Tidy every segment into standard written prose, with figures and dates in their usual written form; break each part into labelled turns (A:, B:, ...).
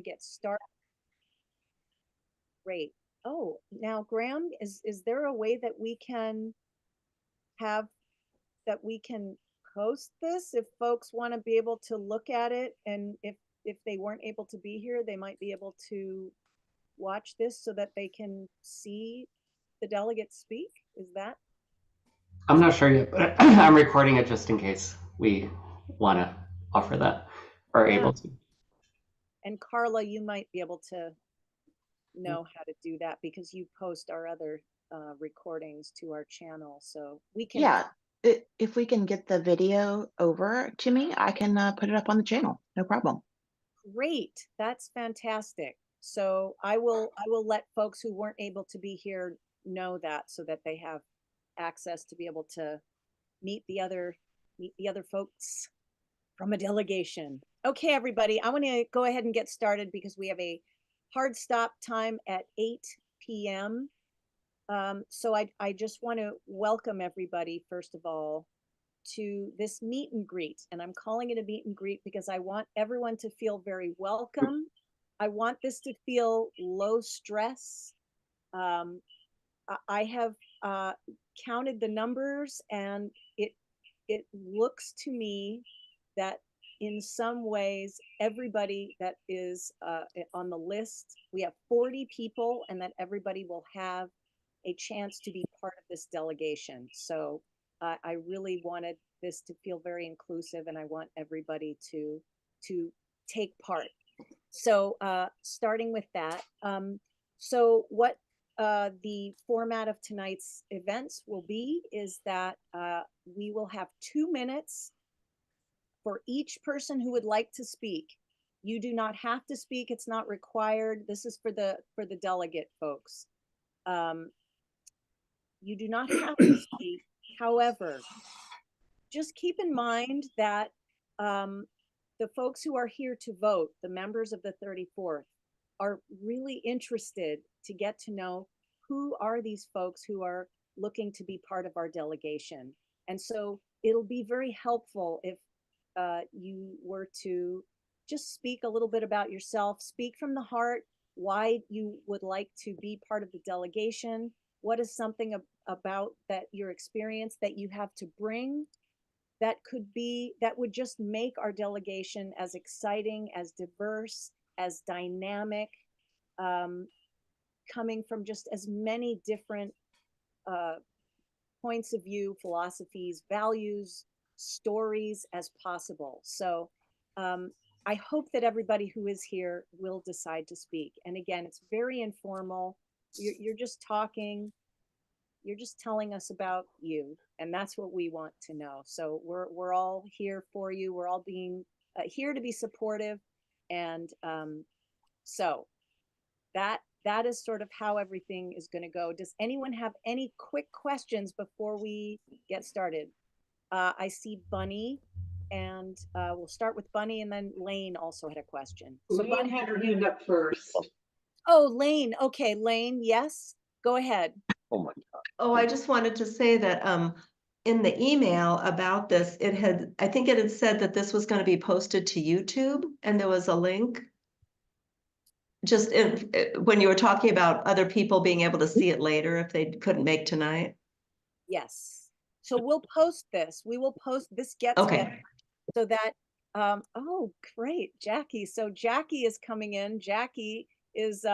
A: Get started. Great. Oh, now Graham, is there a way that we can have that we can post this if folks want to be able to look at it, and if they weren't able to be here, they might be able to watch this so that they can see the delegates speak? Is that?
B: I'm not sure yet, but I'm recording it just in case we want to offer that or
A: Yeah.
B: able to.
A: And Carla, you might be able to know how to do that because you post our other recordings to our channel, so we can.
C: Yeah, if we can get the video over to me, I can put it up on the channel. No problem.
A: Great, that's fantastic. So I will let folks who weren't able to be here know that so that they have access to be able to meet the other folks from a delegation. Okay, everybody, I want to go ahead and get started because we have a hard stop time at 8 p.m. So I just want to welcome everybody, first of all, to this meet and greet. And I'm calling it a meet and greet because I want everyone to feel very welcome. I want this to feel low stress. Um, I have counted the numbers, and it looks to me that in some ways everybody that is on the list, we have 40 people, and that everybody will have a chance to be part of this delegation. So I really wanted this to feel very inclusive, and I want everybody to take part. So starting with that, so what the format of tonight's events will be is that we will have 2 minutes for each person who would like to speak. You do not have to speak; it's not required. This is for the delegate folks. You do not have to speak. However, just keep in mind that the folks who are here to vote, the members of the 34th, are really interested to get to know who are these folks who are looking to be part of our delegation. And so it'll be very helpful if you were to just speak a little bit about yourself, speak from the heart, why you would like to be part of the delegation. What is something about that your experience that you have to bring that would just make our delegation as exciting, as diverse, as dynamic, coming from just as many different points of view, philosophies, values, stories as possible. So I hope that everybody who is here will decide to speak. And again, it's very informal. You're just talking. You're just telling us about you, and that's what we want to know. So we're all here for you. We're all being here to be supportive, and so that is sort of how everything is going to go. Does anyone have any quick questions before we get started? I see Bunny, and we'll start with Bunny, and then Lane also had a question.
D: So Lane had her hand up first.
A: Oh, Lane. Okay, Lane. Yes, go ahead.
D: Oh my God.
E: Oh, I just wanted to say that in the email about this, I think it had said that this was going to be posted to YouTube, and there was a link. Just when you were talking about other people being able to see it later if they couldn't make tonight.
A: Yes. So we'll post this. We will post this get together so that oh, great, Jackie. So Jackie is coming in. Jackie is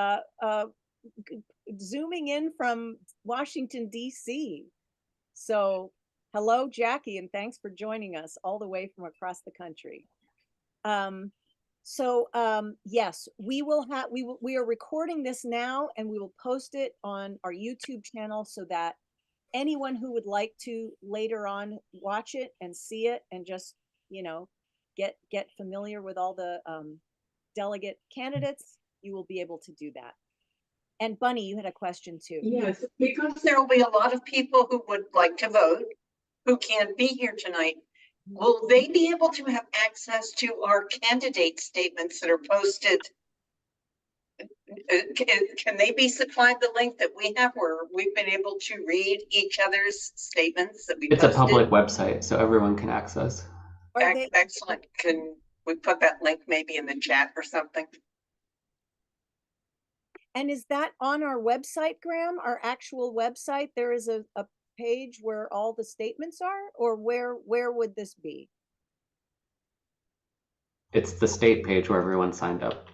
A: zooming in from Washington, D.C. So hello, Jackie, and thanks for joining us all the way from across the country. Yes, we are recording this now, and we will post it on our YouTube channel so that anyone who would like to later on watch it and see it and just, get familiar with all the delegate candidates, you will be able to do that. And Bunny, you had a question too.
D: Yes, because there will be a lot of people who would like to vote who can't be here tonight. Will they be able to have access to our candidate statements that are posted? Can they be supplied the link that we have where we've been able to read each other's statements that we
B: It's
D: posted?
B: a public website, so everyone can access.
D: Excellent. Can we put that link maybe in the chat or something?
A: And is that on our website, Graham, our actual website? There is a page where all the statements are, or where would this be?
B: It's the state page where everyone signed up.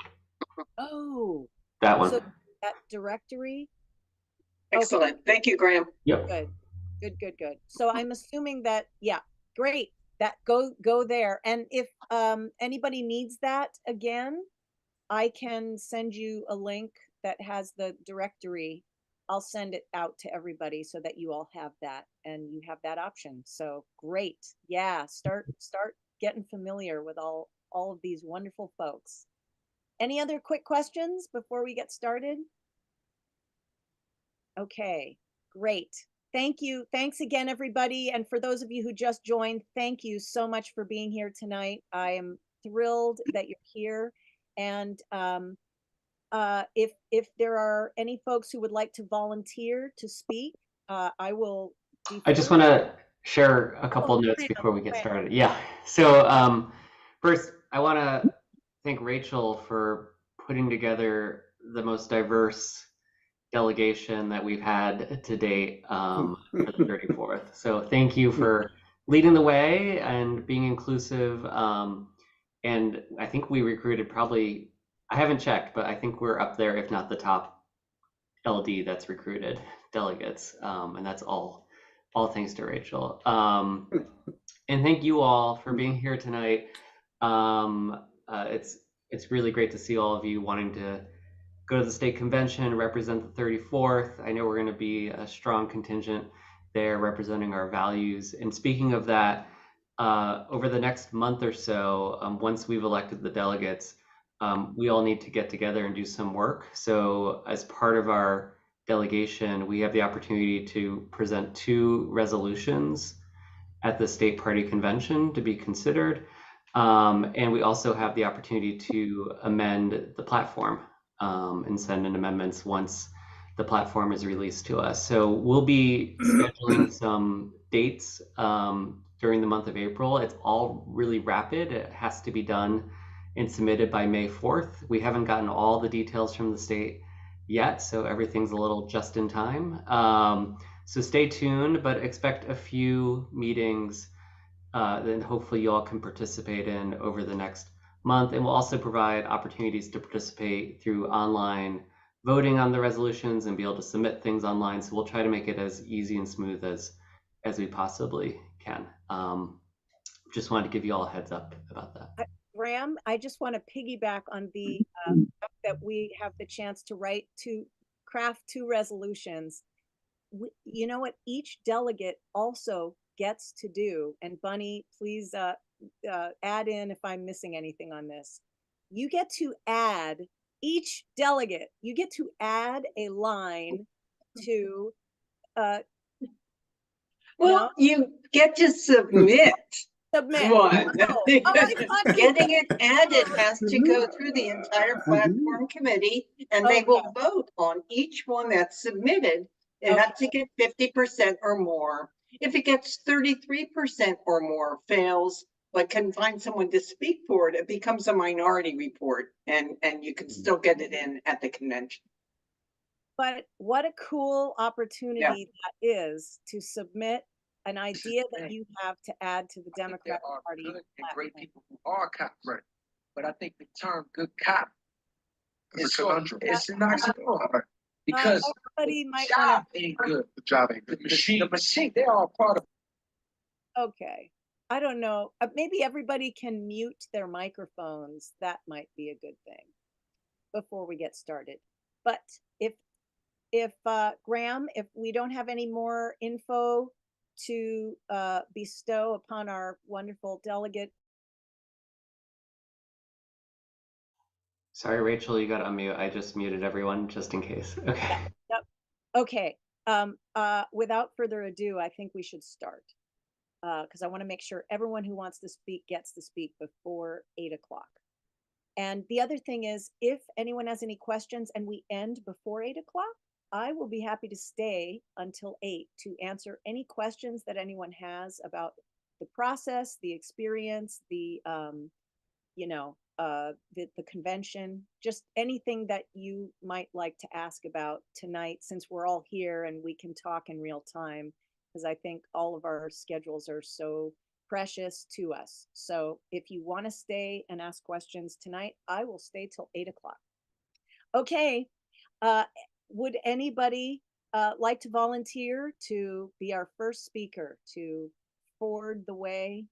A: Oh,
B: That
A: so
B: one.
A: that directory?
D: Excellent. Thank you, Graham.
B: Yep.
A: Good, good, good, good. So I'm assuming that, yeah, great. That go there. And if anybody needs that again, I can send you a link that has the directory. I'll send it out to everybody so that you all have that and you have that option. So great. Yeah, start getting familiar with all of these wonderful folks. Any other quick questions before we get started? Okay, great. Thank you. Thanks again, everybody. And for those of you who just joined, thank you so much for being here tonight. I am thrilled that you're here. And if there are any folks who would like to volunteer to speak, I will.
B: I just want to share a couple notes before we get started. Yeah. So first, I want to thank Rachel for putting together the most diverse delegation that we've had to date for the 34th. So thank you for leading the way and being inclusive. And I think we recruited probably, I haven't checked, but I think we're up there, if not the top LD that's recruited delegates. And that's all thanks to Rachel. And thank you all for being here tonight. It's really great to see all of you wanting to go to the state convention, represent the 34th. I know we're going to be a strong contingent there representing our values. And speaking of that, over the next month or so, once we've elected the delegates, we all need to get together and do some work. So as part of our delegation, we have the opportunity to present 2 resolutions at the state party convention to be considered. And we also have the opportunity to amend the platform and send in amendments once the platform is released to us. So we'll be scheduling some dates during the month of April. It's all really rapid. It has to be done and submitted by May 4th. We haven't gotten all the details from the state yet, so everything's a little just in time. So stay tuned, but expect a few meetings that hopefully you all can participate in over the next month. And we'll also provide opportunities to participate through online voting on the resolutions and be able to submit things online. So we'll try to make it as easy and smooth as we possibly can. Just wanted to give you all a heads up about that.
A: Graham, I just want to piggyback on the fact that we have the chance to craft 2 resolutions. You know what each delegate also gets to do, and Bunny, please add in if I'm missing anything on this. You get to add, each delegate, you get to add a line to
D: Well, you get to submit
A: submit.
D: one.
A: Oh, I thought
D: Getting it added has to go through the entire platform committee, and they will vote on each one that's submitted. It has to get 50% or more. If it gets 33% or more, fails, but can find someone to speak for it, it becomes a minority report, and you can still get it in at the convention.
A: But what a cool opportunity that is to submit an idea that you have to add to the Democratic Party.
F: Good and great people who are cops, right? But I think the term "good cop" is it's an oxymoron because
A: everybody
F: the
A: might
F: job ain't good. The job ain't good. The machine, they're all part of.
A: Okay, I don't know. Maybe everybody can mute their microphones. That might be a good thing before we get started. But if Graham, if we don't have any more info to bestow upon our wonderful delegate.
B: Sorry, Rachel, you got to unmute. I just muted everyone just in case. Okay.
A: Yep. Okay. Without further ado, I think we should start because I want to make sure everyone who wants to speak gets to speak before 8 o'clock. And the other thing is, if anyone has any questions and we end before 8 o'clock, I will be happy to stay until 8 to answer any questions that anyone has about the process, the experience, the, the convention, just anything that you might like to ask about tonight, since we're all here and we can talk in real time, because I think all of our schedules are so precious to us. So if you want to stay and ask questions tonight, I will stay till 8 o'clock. Okay. Would anybody like to volunteer to be our first speaker to forward the way?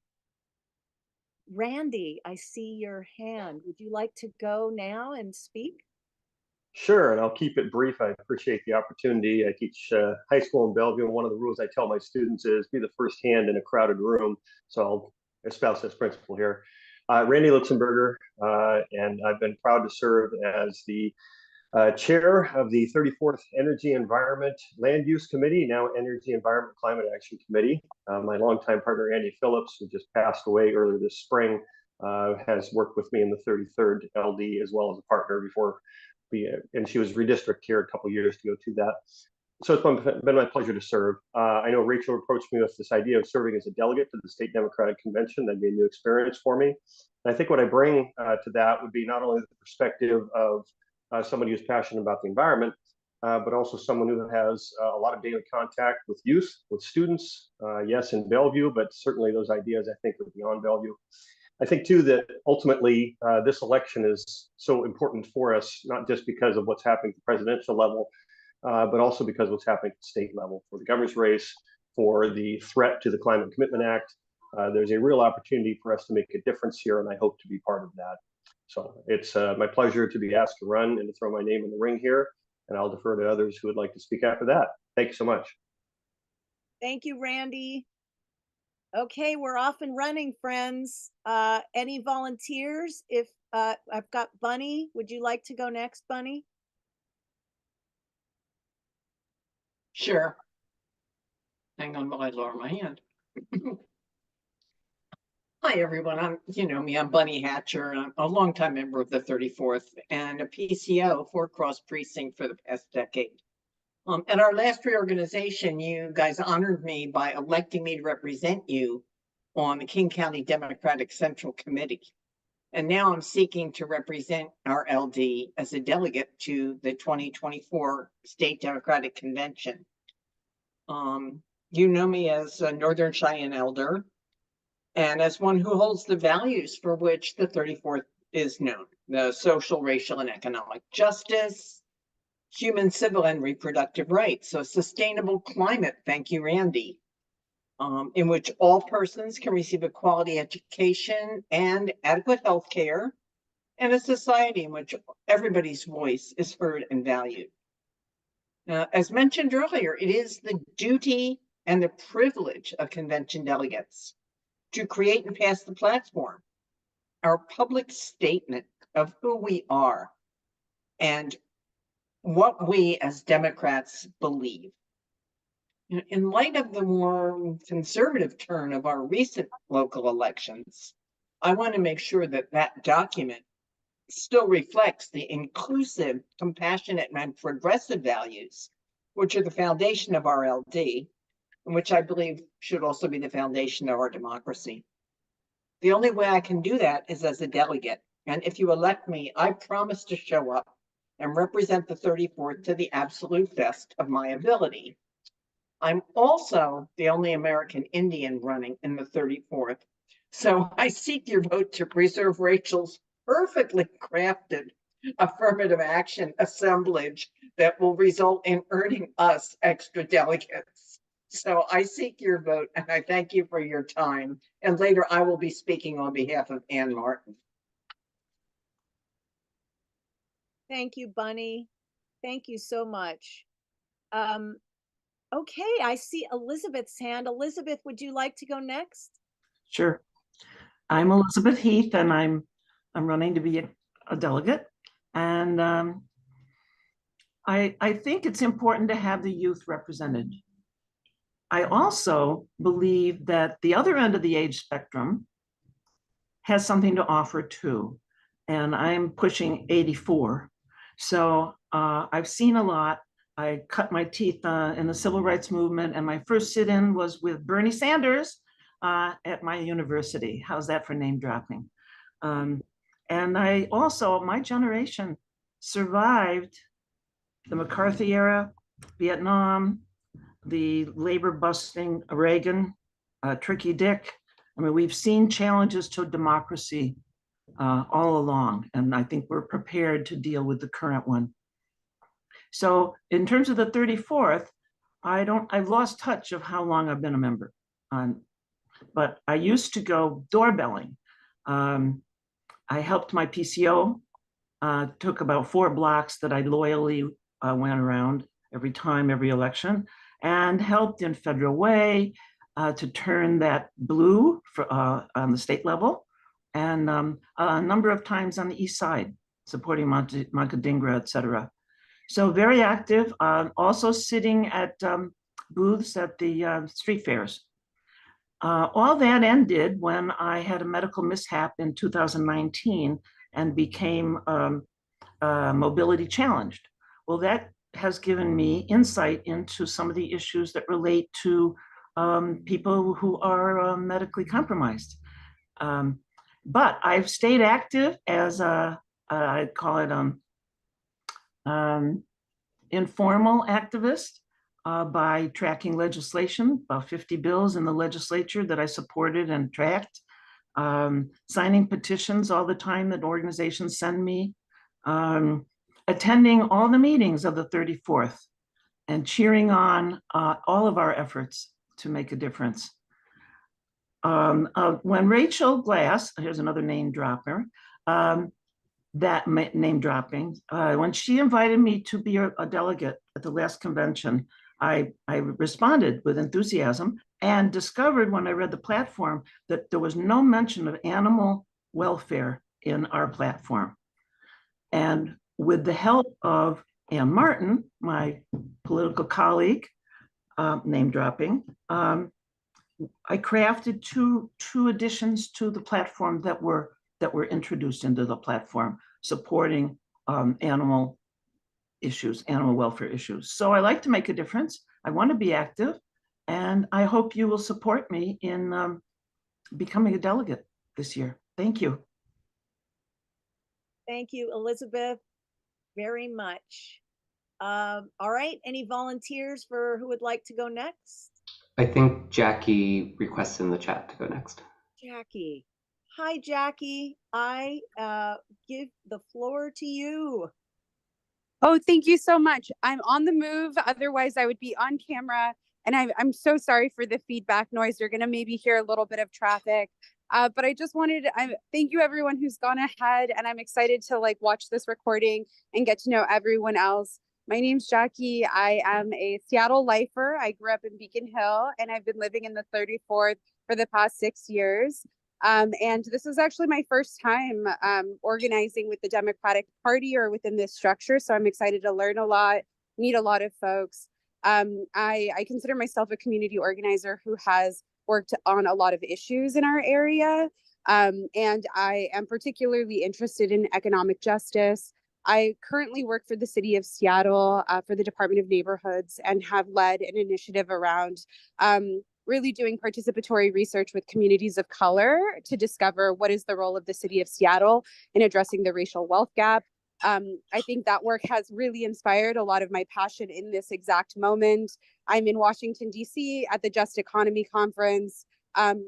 A: Randy, I see your hand. Would you like to go now and speak?
G: Sure, and I'll keep it brief. I appreciate the opportunity. I teach high school in Bellevue, and one of the rules I tell my students is be the first hand in a crowded room. So I'll espouse this principle here. Randy Luxemburger, and I've been proud to serve as the chair of the 34th Energy Environment Land Use Committee, now Energy Environment Climate Action Committee. My longtime partner, Andy Phillips, who just passed away earlier this spring, has worked with me in the 33rd LD as well as a partner before and she was redistricted here a couple years to go to that. So it's been my pleasure to serve. I know Rachel approached me with this idea of serving as a delegate to the State Democratic Convention. That'd be a new experience for me. And I think what I bring to that would be not only the perspective of somebody who's passionate about the environment, but also someone who has a lot of daily contact with youth, with students, yes, in Bellevue, but certainly those ideas I think are beyond Bellevue. I think too that ultimately this election is so important for us, not just because of what's happening at the presidential level, but also because of what's happening at the state level for the governor's race, for the threat to the Climate Commitment Act. There's a real opportunity for us to make a difference here, and I hope to be part of that. So it's my pleasure to be asked to run and to throw my name in the ring here, and I'll defer to others who would like to speak after that. Thank you so much.
A: Thank you, Randy. Okay, we're off and running, friends. Any volunteers? If I've got Bunny, would you like to go next, Bunny?
D: Sure. Hang on while I lower my hand. Hi, everyone. You know me, I'm Bunny Hatcher, and I'm a longtime member of the 34th and a PCO for Cross Precinct for the past decade. At our last reorganization, you guys honored me by electing me to represent you on the King County Democratic Central Committee. And now I'm seeking to represent our LD as a delegate to the 2024 State Democratic Convention. You know me as a Northern Cheyenne elder and as one who holds the values for which the 34th is known: the social, racial, and economic justice, human, civil, and reproductive rights, so sustainable climate, thank you, Randy, in which all persons can receive a quality education and adequate health care, and a society in which everybody's voice is heard and valued. As mentioned earlier, it is the duty and the privilege of convention delegates to create and pass the platform, our public statement of who we are and what we as Democrats believe. In light of the more conservative turn of our recent local elections, I want to make sure that that document still reflects the inclusive, compassionate, and progressive values, which are the foundation of our LD, and which I believe should also be the foundation of our democracy. The only way I can do that is as a delegate. And if you elect me, I promise to show up and represent the 34th to the absolute best of my ability. I'm also the only American Indian running in the 34th. So I seek your vote to preserve Rachel's perfectly crafted affirmative action assemblage that will result in earning us extra delegates. So I seek your vote and I thank you for your time. And later I will be speaking on behalf of Ann Martin.
A: Thank you, Bunny. Thank you so much. Okay, I see Elizabeth's hand. Elizabeth, would you like to go next?
H: Sure. I'm Elizabeth Heath, and I'm running to be a delegate. And I think it's important to have the youth represented. I also believe that the other end of the age spectrum has something to offer too. And I'm pushing 84. So I've seen a lot. I cut my teeth in the civil rights movement, and my first sit-in was with Bernie Sanders at my university. How's that for name dropping? And I also, my generation survived the McCarthy era, Vietnam, the labor busting Reagan, Tricky Dick. I mean, we've seen challenges to democracy all along, and I think we're prepared to deal with the current one. So in terms of the 34th, I've lost touch of how long I've been a member. But I used to go doorbelling. I helped my PCO, took about 4 blocks that I loyally went around every election, and helped in Federal Way to turn that blue on the state level, and a number of times on the east side, supporting Moncadingra, et cetera. So very active, also sitting at booths at the street fairs. All that ended when I had a medical mishap in 2019 and became mobility challenged. Well, that has given me insight into some of the issues that relate to people who are medically compromised. But I've stayed active as I call it informal activist by tracking legislation, about 50 bills in the legislature that I supported and tracked, signing petitions all the time that organizations send me, attending all the meetings of the 34th, and cheering on all of our efforts to make a difference. When Rachel Glass, here's another name dropper, that name dropping, when she invited me to be a delegate at the last convention, I responded with enthusiasm and discovered when I read the platform that there was no mention of animal welfare in our platform. And with the help of Ann Martin, my political colleague, name dropping, I crafted two additions to the platform that were introduced into the platform, supporting animal welfare issues. So I like to make a difference. I want to be active, and I hope you will support me in becoming a delegate this year. Thank you.
A: Thank you, Elizabeth, very much. All right, any volunteers for who would like to go next?
B: I think Jackie requested in the chat to go next.
A: Jackie. Hi, Jackie. I give the floor to you.
I: Oh, thank you so much. I'm on the move. Otherwise, I would be on camera. And I'm so sorry for the feedback noise. You're going to maybe hear a little bit of traffic. But I just wanted thank you everyone who's gone ahead. And I'm excited to watch this recording and get to know everyone else. My name's Jackie. I am a Seattle lifer. I grew up in Beacon Hill, and I've been living in the 34th for the past 6 years. And this is actually my first time organizing with the Democratic Party or within this structure. So I'm excited to learn a lot, meet a lot of folks. I consider myself a community organizer who has worked on a lot of issues in our area. And I am particularly interested in economic justice. I currently work for the city of Seattle for the Department of Neighborhoods, and have led an initiative around really doing participatory research with communities of color to discover what is the role of the city of Seattle in addressing the racial wealth gap. I think that work has really inspired a lot of my passion in this exact moment. I'm in Washington, D.C. at the Just Economy Conference,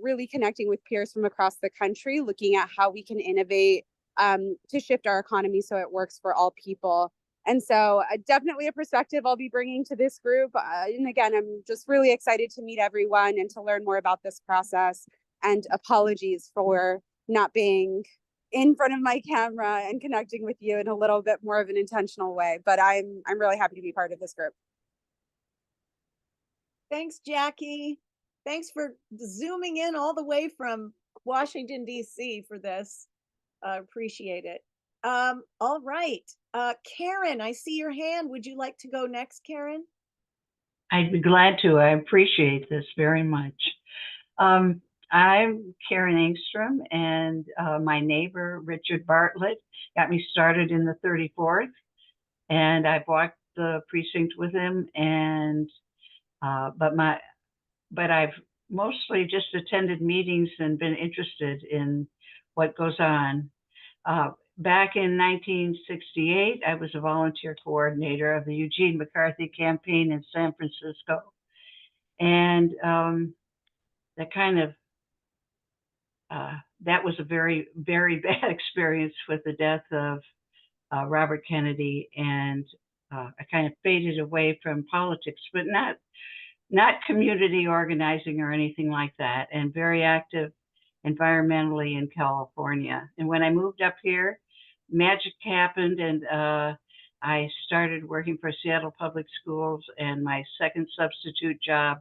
I: really connecting with peers from across the country, looking at how we can innovate to shift our economy so it works for all people. And so definitely a perspective I'll be bringing to this group. And again, I'm just really excited to meet everyone and to learn more about this process. And apologies for not being in front of my camera and connecting with you in a little bit more of an intentional way. But I'm really happy to be part of this group.
A: Thanks, Jackie. Thanks for zooming in all the way from Washington, D.C. for this. Appreciate it. All right. Karen, I see your hand. Would you like to go next, Karen?
J: I'd be glad to. I appreciate this very much. I'm Karen Engstrom, and my neighbor, Richard Bartlett, got me started in the 34th, and I've walked the precinct with him, and but I've mostly just attended meetings and been interested in what goes on. Back in 1968, I was a volunteer coordinator of the Eugene McCarthy campaign in San Francisco. And that kind of, that was a very, very bad experience with the death of Robert Kennedy. And I kind of faded away from politics, but not community organizing or anything like that, and very active environmentally in California. And when I moved up here, magic happened, and I started working for Seattle Public Schools, and my second substitute job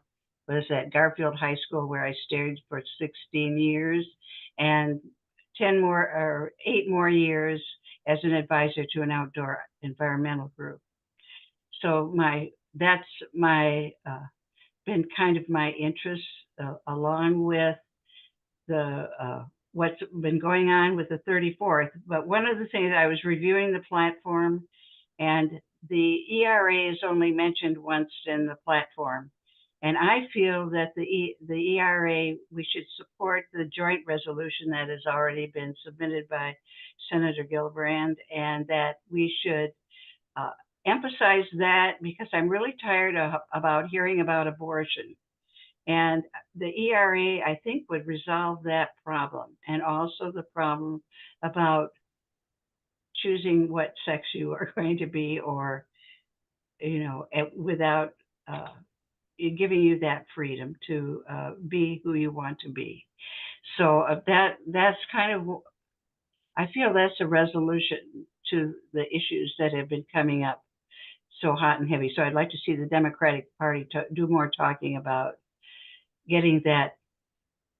J: was at Garfield High School, where I stayed for 16 years, and 8 more years as an advisor to an outdoor environmental group. So that's been kind of my interest, along with the what's been going on with the 34th. But one of the things, I was reviewing the platform, and the ERA is only mentioned once in the platform. And I feel that the ERA, we should support the joint resolution that has already been submitted by Senator Gillibrand, and that we should emphasize that, because I'm really tired about hearing about abortion. And the ERA, I think, would resolve that problem, and also the problem about choosing what sex you are going to be, or, without giving you that freedom to be who you want to be. So that's kind of, I feel that's a resolution to the issues that have been coming up so hot and heavy. So I'd like to see the Democratic Party do more talking about getting that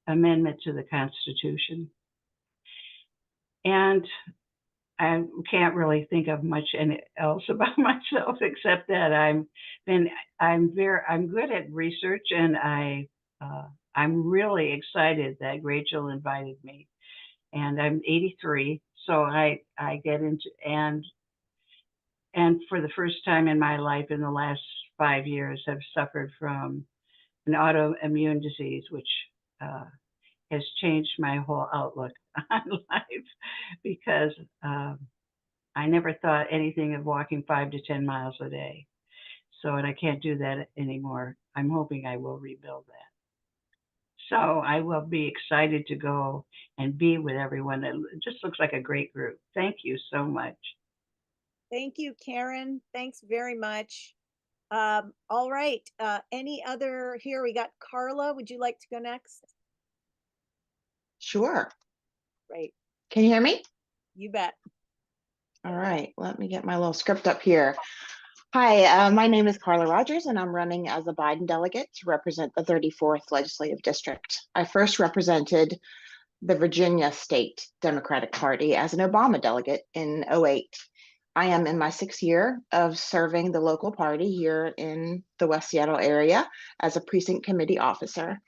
J: amendment to the Constitution. And I can't really think of much else about myself, except that I'm good at research, and I'm really excited that Rachel invited me. And I'm 83, so I get into, and for the first time in my life in the last 5 years, I've suffered from an autoimmune disease, which has changed my whole outlook on life, because I never thought anything of walking 5 to 10 miles a day. So, and I can't do that anymore. I'm hoping I will rebuild that. So I will be excited to go and be with everyone. It just looks like a great group. Thank you so much.
A: Thank you, Karen. Thanks very much. All right. Any other here? We got Carla. Would you like to go next?
C: Sure.
A: Great.
C: Can you hear me?
A: You bet.
C: All right. Let me get my little script up here. Hi, my name is Carla Rogers, and I'm running as a Biden delegate to represent the 34th Legislative District. I first represented the Virginia State Democratic Party as an Obama delegate in 2008. I am in my 6th year of serving the local party here in the West Seattle area as a precinct committee officer.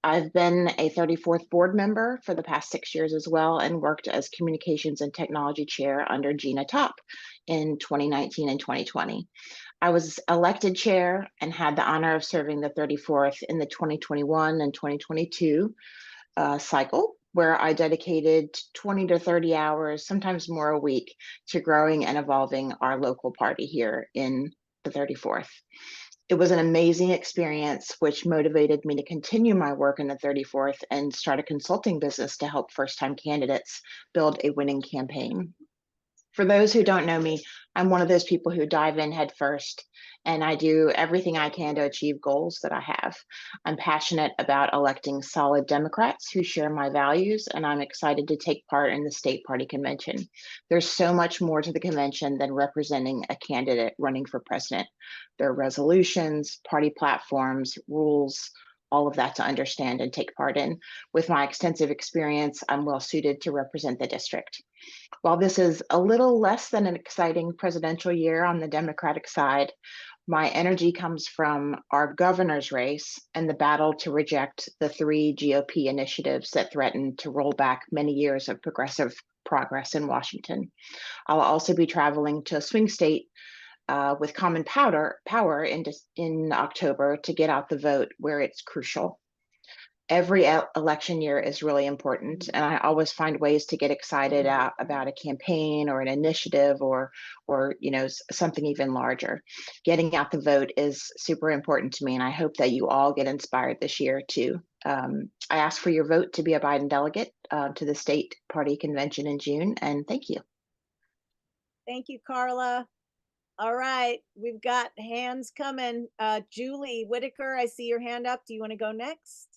C: I've been a 34th board member for the past 6 years as well, and worked as communications and technology chair under Gina Top in 2019 and 2020. I was elected chair and had the honor of serving the 34th in the 2021 and 2022 cycle, where I dedicated 20 to 30 hours, sometimes more a week, to growing and evolving our local party here in the 34th. It was an amazing experience, which motivated me to continue my work in the 34th and start a consulting business to help first-time candidates build a winning campaign. For those who don't know me, I'm one of those people who dive in head first, and I do everything I can to achieve goals that I have. I'm passionate about electing solid Democrats who share my values, and I'm excited to take part in the state party convention. There's so much more to the convention than representing a candidate running for president. There are resolutions, party platforms, rules, all of that to understand and take part in. With my extensive experience, I'm well suited to represent the district. While this is a little less than an exciting presidential year on the Democratic side, my energy comes from our governor's race and the battle to reject the 3 GOP initiatives that threaten to roll back many years of progressive progress in Washington. I'll also be traveling to a swing state with Common Power in October to get out the vote where it's crucial. every election year is really important, and I always find ways to get excited about a campaign or an initiative or something even larger. Getting out the vote is super important to me, and I hope that you all get inspired this year too. I ask for your vote to be a Biden delegate to the state party convention in June, and thank you.
A: Thank you, Carla. All right, we've got hands coming. Julie Whitaker, I see your hand up. Do you want to go next?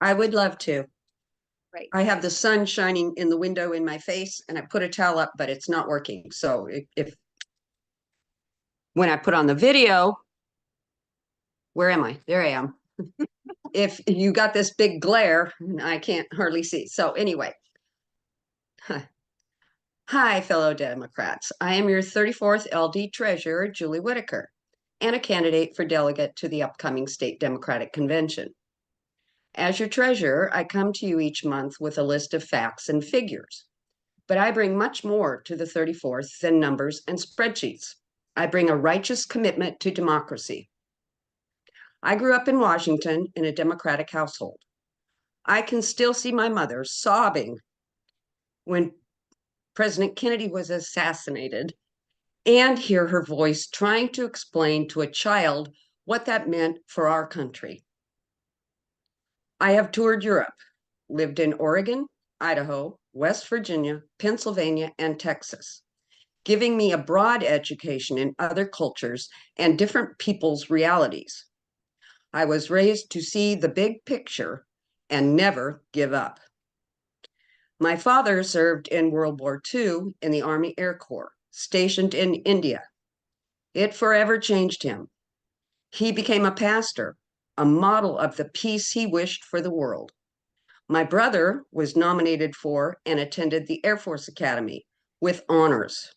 K: I would love to.
A: Great.
K: I have the sun shining in the window in my face and I put a towel up, but it's not working. So if when I put on the video, where am I? There I am. If you got this big glare, I can't hardly see. So anyway. Hi, fellow Democrats. I am your 34th LD Treasurer, Julie Whitaker, and a candidate for delegate to the upcoming state Democratic Convention. As your treasurer, I come to you each month with a list of facts and figures, but I bring much more to the 34th than numbers and spreadsheets. I bring a righteous commitment to democracy. I grew up in Washington in a Democratic household. I can still see my mother sobbing when President Kennedy was assassinated and hear her voice trying to explain to a child what that meant for our country. I have toured Europe, lived in Oregon, Idaho, West Virginia, Pennsylvania, and Texas, giving me a broad education in other cultures and different people's realities. I was raised to see the big picture and never give up. My father served in World War II in the Army Air Corps, stationed in India. It forever changed him. He became a pastor, a model of the peace he wished for the world. My brother was nominated for and attended the Air Force Academy with honors.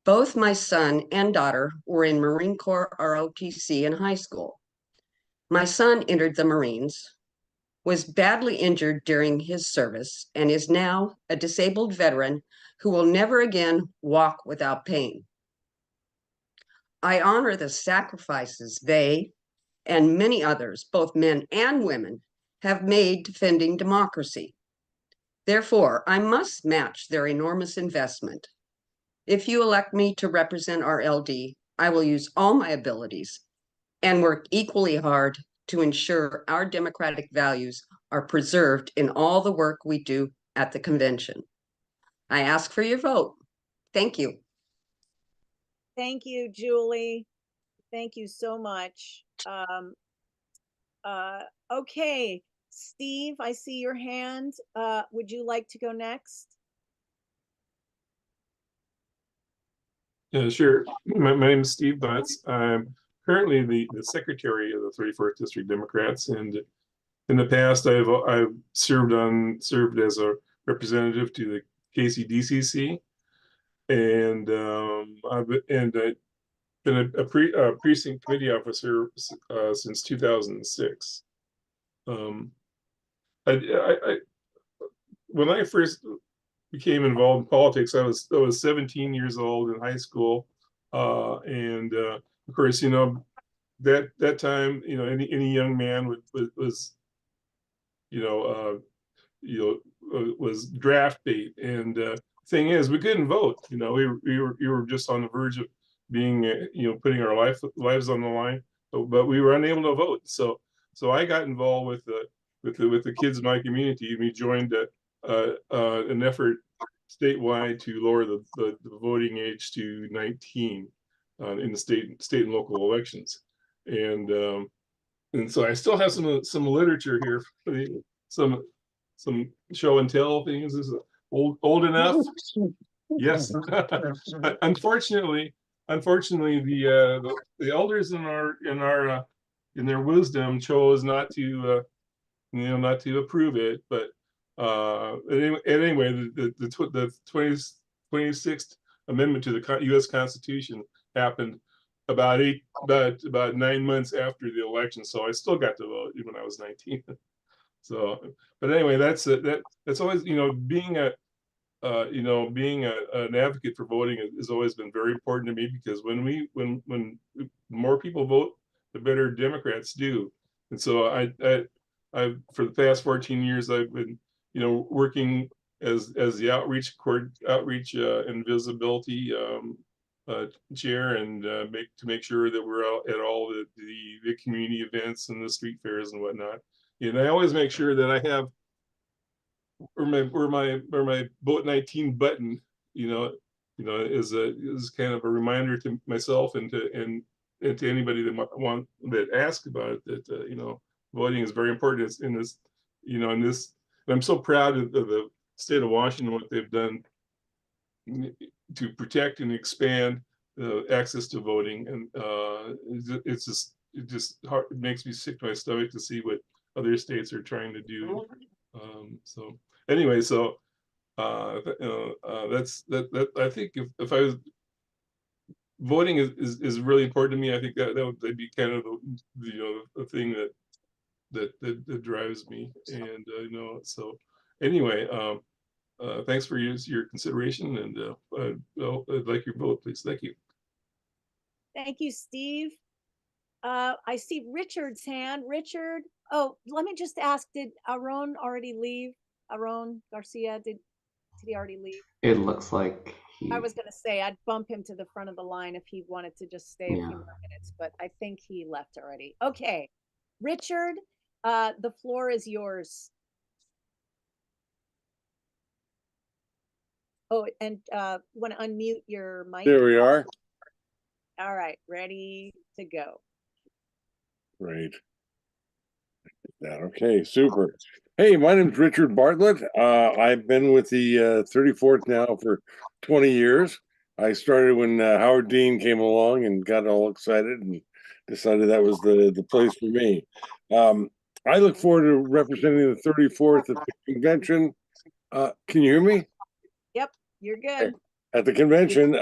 K: Both my son and daughter were in Marine Corps ROTC in high school. My son entered the Marines, was badly injured during his service, and is now a disabled veteran who will never again walk without pain. I honor the sacrifices they and many others, both men and women, have made defending democracy. Therefore, I must match their enormous investment. If you elect me to represent our LD, I will use all my abilities and work equally hard to ensure our democratic values are preserved in all the work we do at the convention. I ask for your vote. Thank you.
A: Thank you, Julie. Thank you so much. Okay, Steve, I see your hand. Would you like to go next?
L: Yeah, sure. My name is Steve Butts. I'm currently the secretary of the 34th District Democrats, and in the past I've served as a representative to the KCDCC, and I've been a precinct committee officer since 2006. When I first became involved in politics, I was 17 years old in high school, and of course, that time, any young man was draft bait. And thing is, we couldn't vote. We were just on the verge of being, putting our lives on the line, but we were unable to vote. So I got involved with the kids in my community, and we joined an effort statewide to lower the voting age to 19 in the state and local elections. And so I still have some literature here, some show and tell things. This is old enough. Yes. Unfortunately, the elders in their wisdom chose not to approve it. But anyway, the 26th Amendment to the U.S. Constitution happened about 9 months after the election, so I still got to vote even when I was 19. So, but anyway, that's always, being an advocate for voting has always been very important to me, because when more people vote, the better Democrats do. And so for the past 14 years, I've been, working as the outreach and visibility chair, and make sure that we're out at all the community events and the street fairs and whatnot. And I always make sure that I have where my Vote 19 button, is kind of a reminder to myself and to anybody that asks about it, that voting is very important in this, and I'm so proud of the state of Washington, what they've done to protect and expand access to voting. And it makes me sick to my stomach to see what other states are trying to do. So anyway, that's that. I think if I was voting is really important to me. I think that'd be kind of the thing that drives me. And so anyway, thanks for your consideration, and I'd like your vote, please. Thank you.
A: Thank you, Steve. I see Richard's hand. Richard, oh, let me just ask, did Aaron already leave? Aaron Garcia, did he already leave?
B: It looks like
A: I was going to say I'd bump him to the front of the line if he wanted to just stay a few more minutes, but I think he left already. Okay, Richard, the floor is yours. Oh, and want to unmute your mic?
M: There we are.
A: All right, ready to go.
M: Great. Okay, super. Hey, my name's Richard Bartlett. I've been with the 34th now for 20 years. I started when Howard Dean came along and got all excited and decided that was the place for me. I look forward to representing the 34th at the convention. Can you hear me?
A: Yep, you're good.
M: At the convention.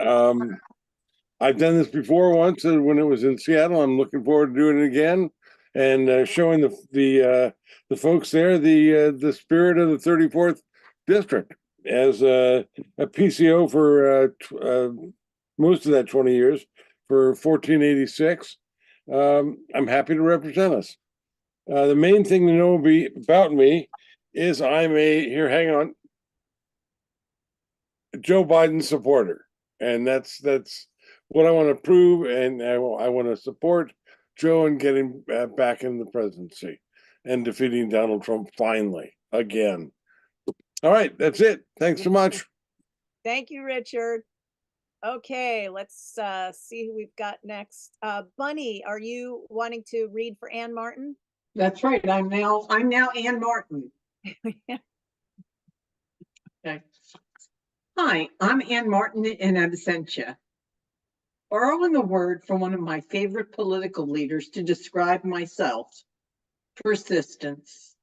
M: I've done this before once when it was in Seattle. I'm looking forward to doing it again and showing the folks there the spirit of the 34th district. As a PCO for most of that 20 years, for 1486, I'm happy to represent us. The main thing to know about me is I'm hang on, Joe Biden supporter, and that's what I want to prove, and I want to support Joe in getting back in the presidency and defeating Donald Trump finally again. All right, that's it. Thanks so much.
A: Thank you, Richard. Okay, let's see who we've got next. Bunny, are you wanting to read for Ann Martin?
D: That's right. I'm now Ann Martin. Okay. Hi, I'm Ann Martin in absentia. Borrowing a word from one of my favorite political leaders to describe myself, persistence.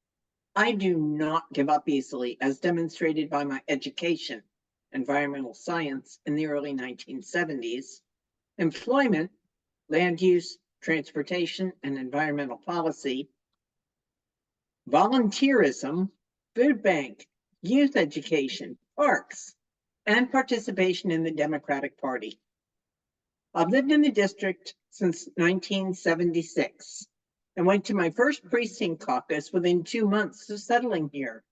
D: I do not give up easily, as demonstrated by my education, environmental science in the early 1970s, employment, land use, transportation, and environmental policy, volunteerism, food bank, youth education, parks, and participation in the Democratic Party. I've lived in the district since 1976 and went to my first precinct caucus within 2 months of settling here.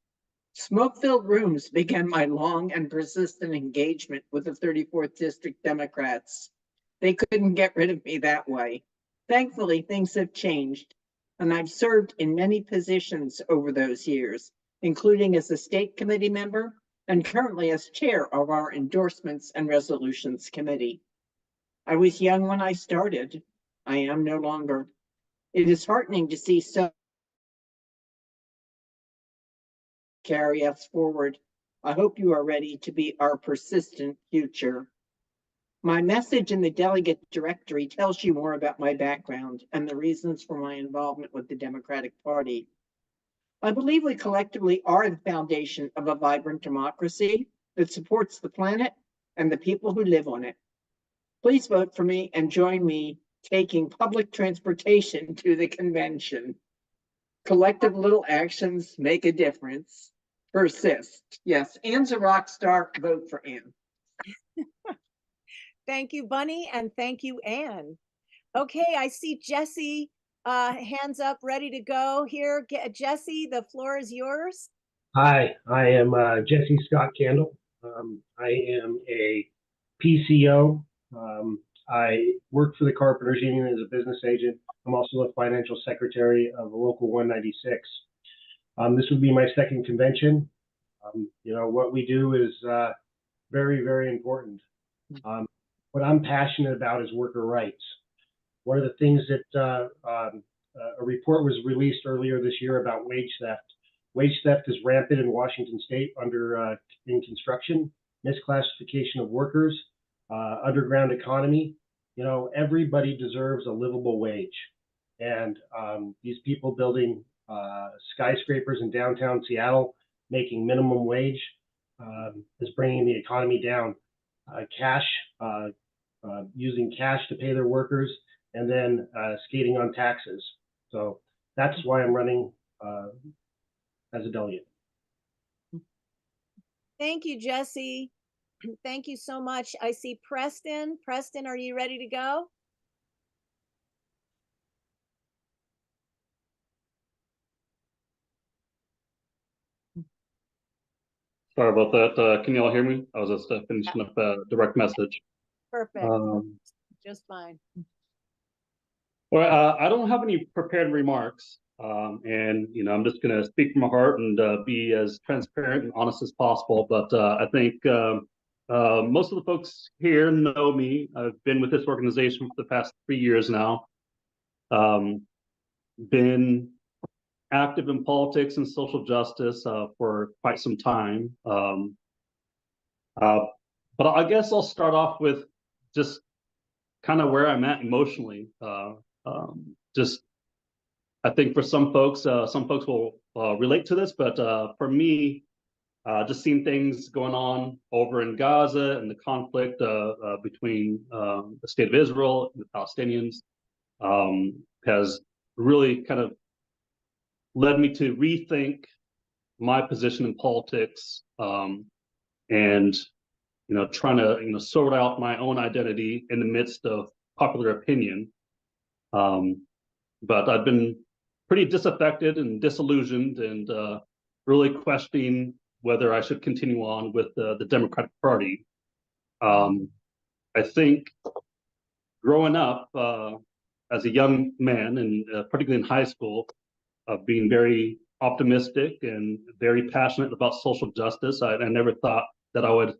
D: Smoke-filled rooms began my long and persistent engagement with the 34th District Democrats. They couldn't get rid of me that way. Thankfully, things have changed, and I've served in many positions over those years, including as a state committee member and currently as chair of our Endorsements and Resolutions Committee. I was young when I started. I am no longer. It is heartening to see so carry us forward. I hope you are ready to be our persistent future. My message in the delegate directory tells you more about my background and the reasons for my involvement with the Democratic Party. I believe we collectively are the foundation of a vibrant democracy that supports the planet and the people who live on it. Please vote for me and join me taking public transportation to the convention. Collective little actions make a difference. Persist. Yes, Ann's a rock star. Vote for Ann.
A: Thank you, Bunny, and thank you, Ann. Okay, I see Jesse Hands up, ready to go here. Jesse, the floor is yours.
N: Hi, I am Jesse Scott Candle. I am a PCO. I work for the Carpenters Union as a business agent. I'm also a financial secretary of Local 196. This would be my second convention. You know, what we do is very, very important. What I'm passionate about is worker rights. One of the things that a report was released earlier this year about wage theft. Wage theft is rampant in Washington State in construction, misclassification of workers, underground economy. You know, everybody deserves a livable wage. And these people building skyscrapers in downtown Seattle, making minimum wage, is bringing the economy down. Using cash to pay their workers, and then skating on taxes. So that's why I'm running as a delegate.
A: Thank you, Jesse. Thank you so much. I see Preston. Preston, are you ready to go?
O: Sorry about that. Can you all hear me? I was just finishing up a direct message.
A: Perfect. Just fine.
O: Well, I don't have any prepared remarks. And, you know, I'm just going to speak from my heart and be as transparent and honest as possible. But I think most of the folks here know me. I've been with this organization for the past 3 years now. Been active in politics and social justice for quite some time. But I guess I'll start off with just kind of where I'm at emotionally. Just, I think for some folks will relate to this, but for me, just seeing things going on over in Gaza and the conflict between the state of Israel and the Palestinians has really kind of led me to rethink my position in politics, and you know, trying to sort out my own identity in the midst of popular opinion. But I've been pretty disaffected and disillusioned, and really questioning whether I should continue on with the Democratic Party. I think growing up as a young man, and particularly in high school, being very optimistic and very passionate about social justice, I never thought that I would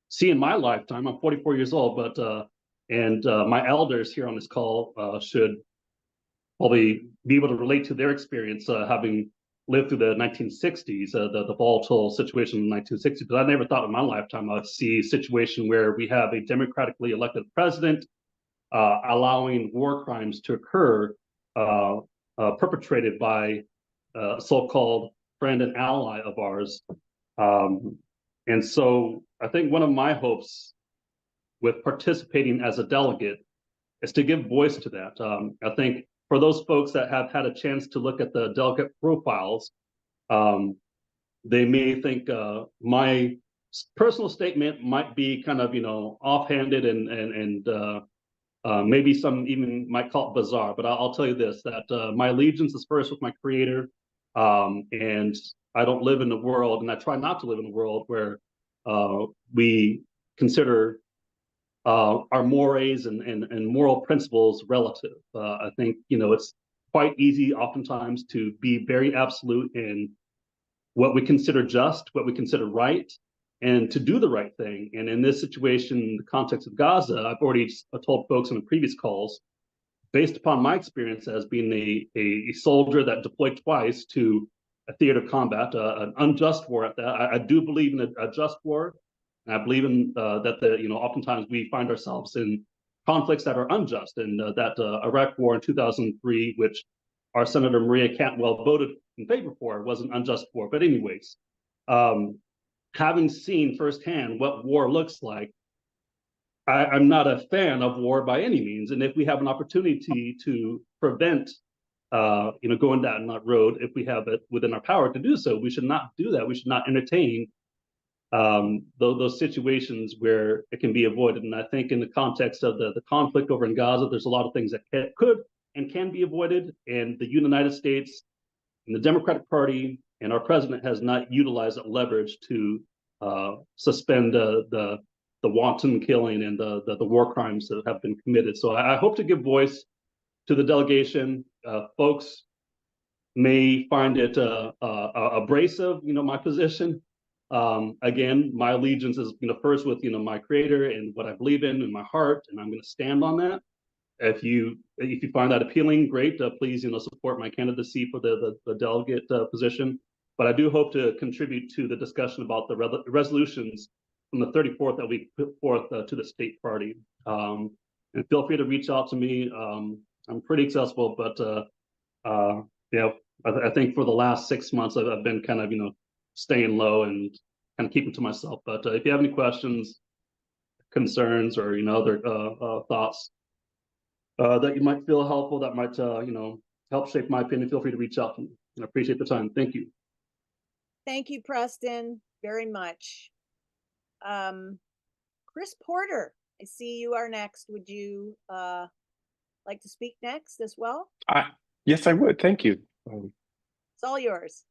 O: see in my lifetime. I'm 44 years old, but my elders here on this call should probably be able to relate to their experience, having lived through the 1960s, the volatile situation in the 1960s. But I never thought in my lifetime I'd see a situation where we have a democratically elected president allowing war crimes to occur, perpetrated by a so-called friend and ally of ours. And so I think one of my hopes with participating as a delegate is to give voice to that. I think for those folks that have had a chance to look at the delegate profiles, they may think my personal statement might be kind of, offhanded and maybe some even might call it bizarre. But I'll tell you this, that my allegiance is first with my Creator, and I don't live in a world, and I try not to live in a world where we consider our mores and moral principles relative. I think, it's quite easy oftentimes to be very absolute in what we consider just, what we consider right, and to do the right thing. And in this situation, in the context of Gaza, I've already told folks in the previous calls, based upon my experience as being a soldier that deployed twice to a theater of combat, an unjust war at that. I do believe in a just war. And I believe in that oftentimes we find ourselves in conflicts that are unjust, and that Iraq war in 2003, which our Senator Maria Cantwell voted in favor for, was an unjust war. But anyways, having seen firsthand what war looks like, I'm not a fan of war by any means. And if we have an opportunity to prevent going down that road, if we have it within our power to do so, we should not do that. We should not entertain those situations where it can be avoided. And I think in the context of the conflict over in Gaza, there's a lot of things that could and can be avoided, and the United States and the Democratic Party and our president has not utilized that leverage to suspend the wanton killing and the war crimes that have been committed. So I hope to give voice to the delegation. Folks may find it abrasive, my position. Again, my allegiance is, first with, my creator and what I believe in my heart, and I'm going to stand on that. If you find that appealing, great. Please, support my candidacy for the delegate position. But I do hope to contribute to the discussion about the resolutions from the 34th that we put forth to the state party. And feel free to reach out to me. I'm pretty accessible, but I think for the last 6 months I've been kind of staying low and kind of keeping to myself. But if you have any questions, concerns, or other thoughts that you might feel helpful, that might help shape my opinion, feel free to reach out to me. And I appreciate the time. Thank you.
A: Thank you, Preston, very much. Chris Porter, I see you are next. Would you like to speak next as well?
P: Yes, I would. Thank you.
A: It's all yours.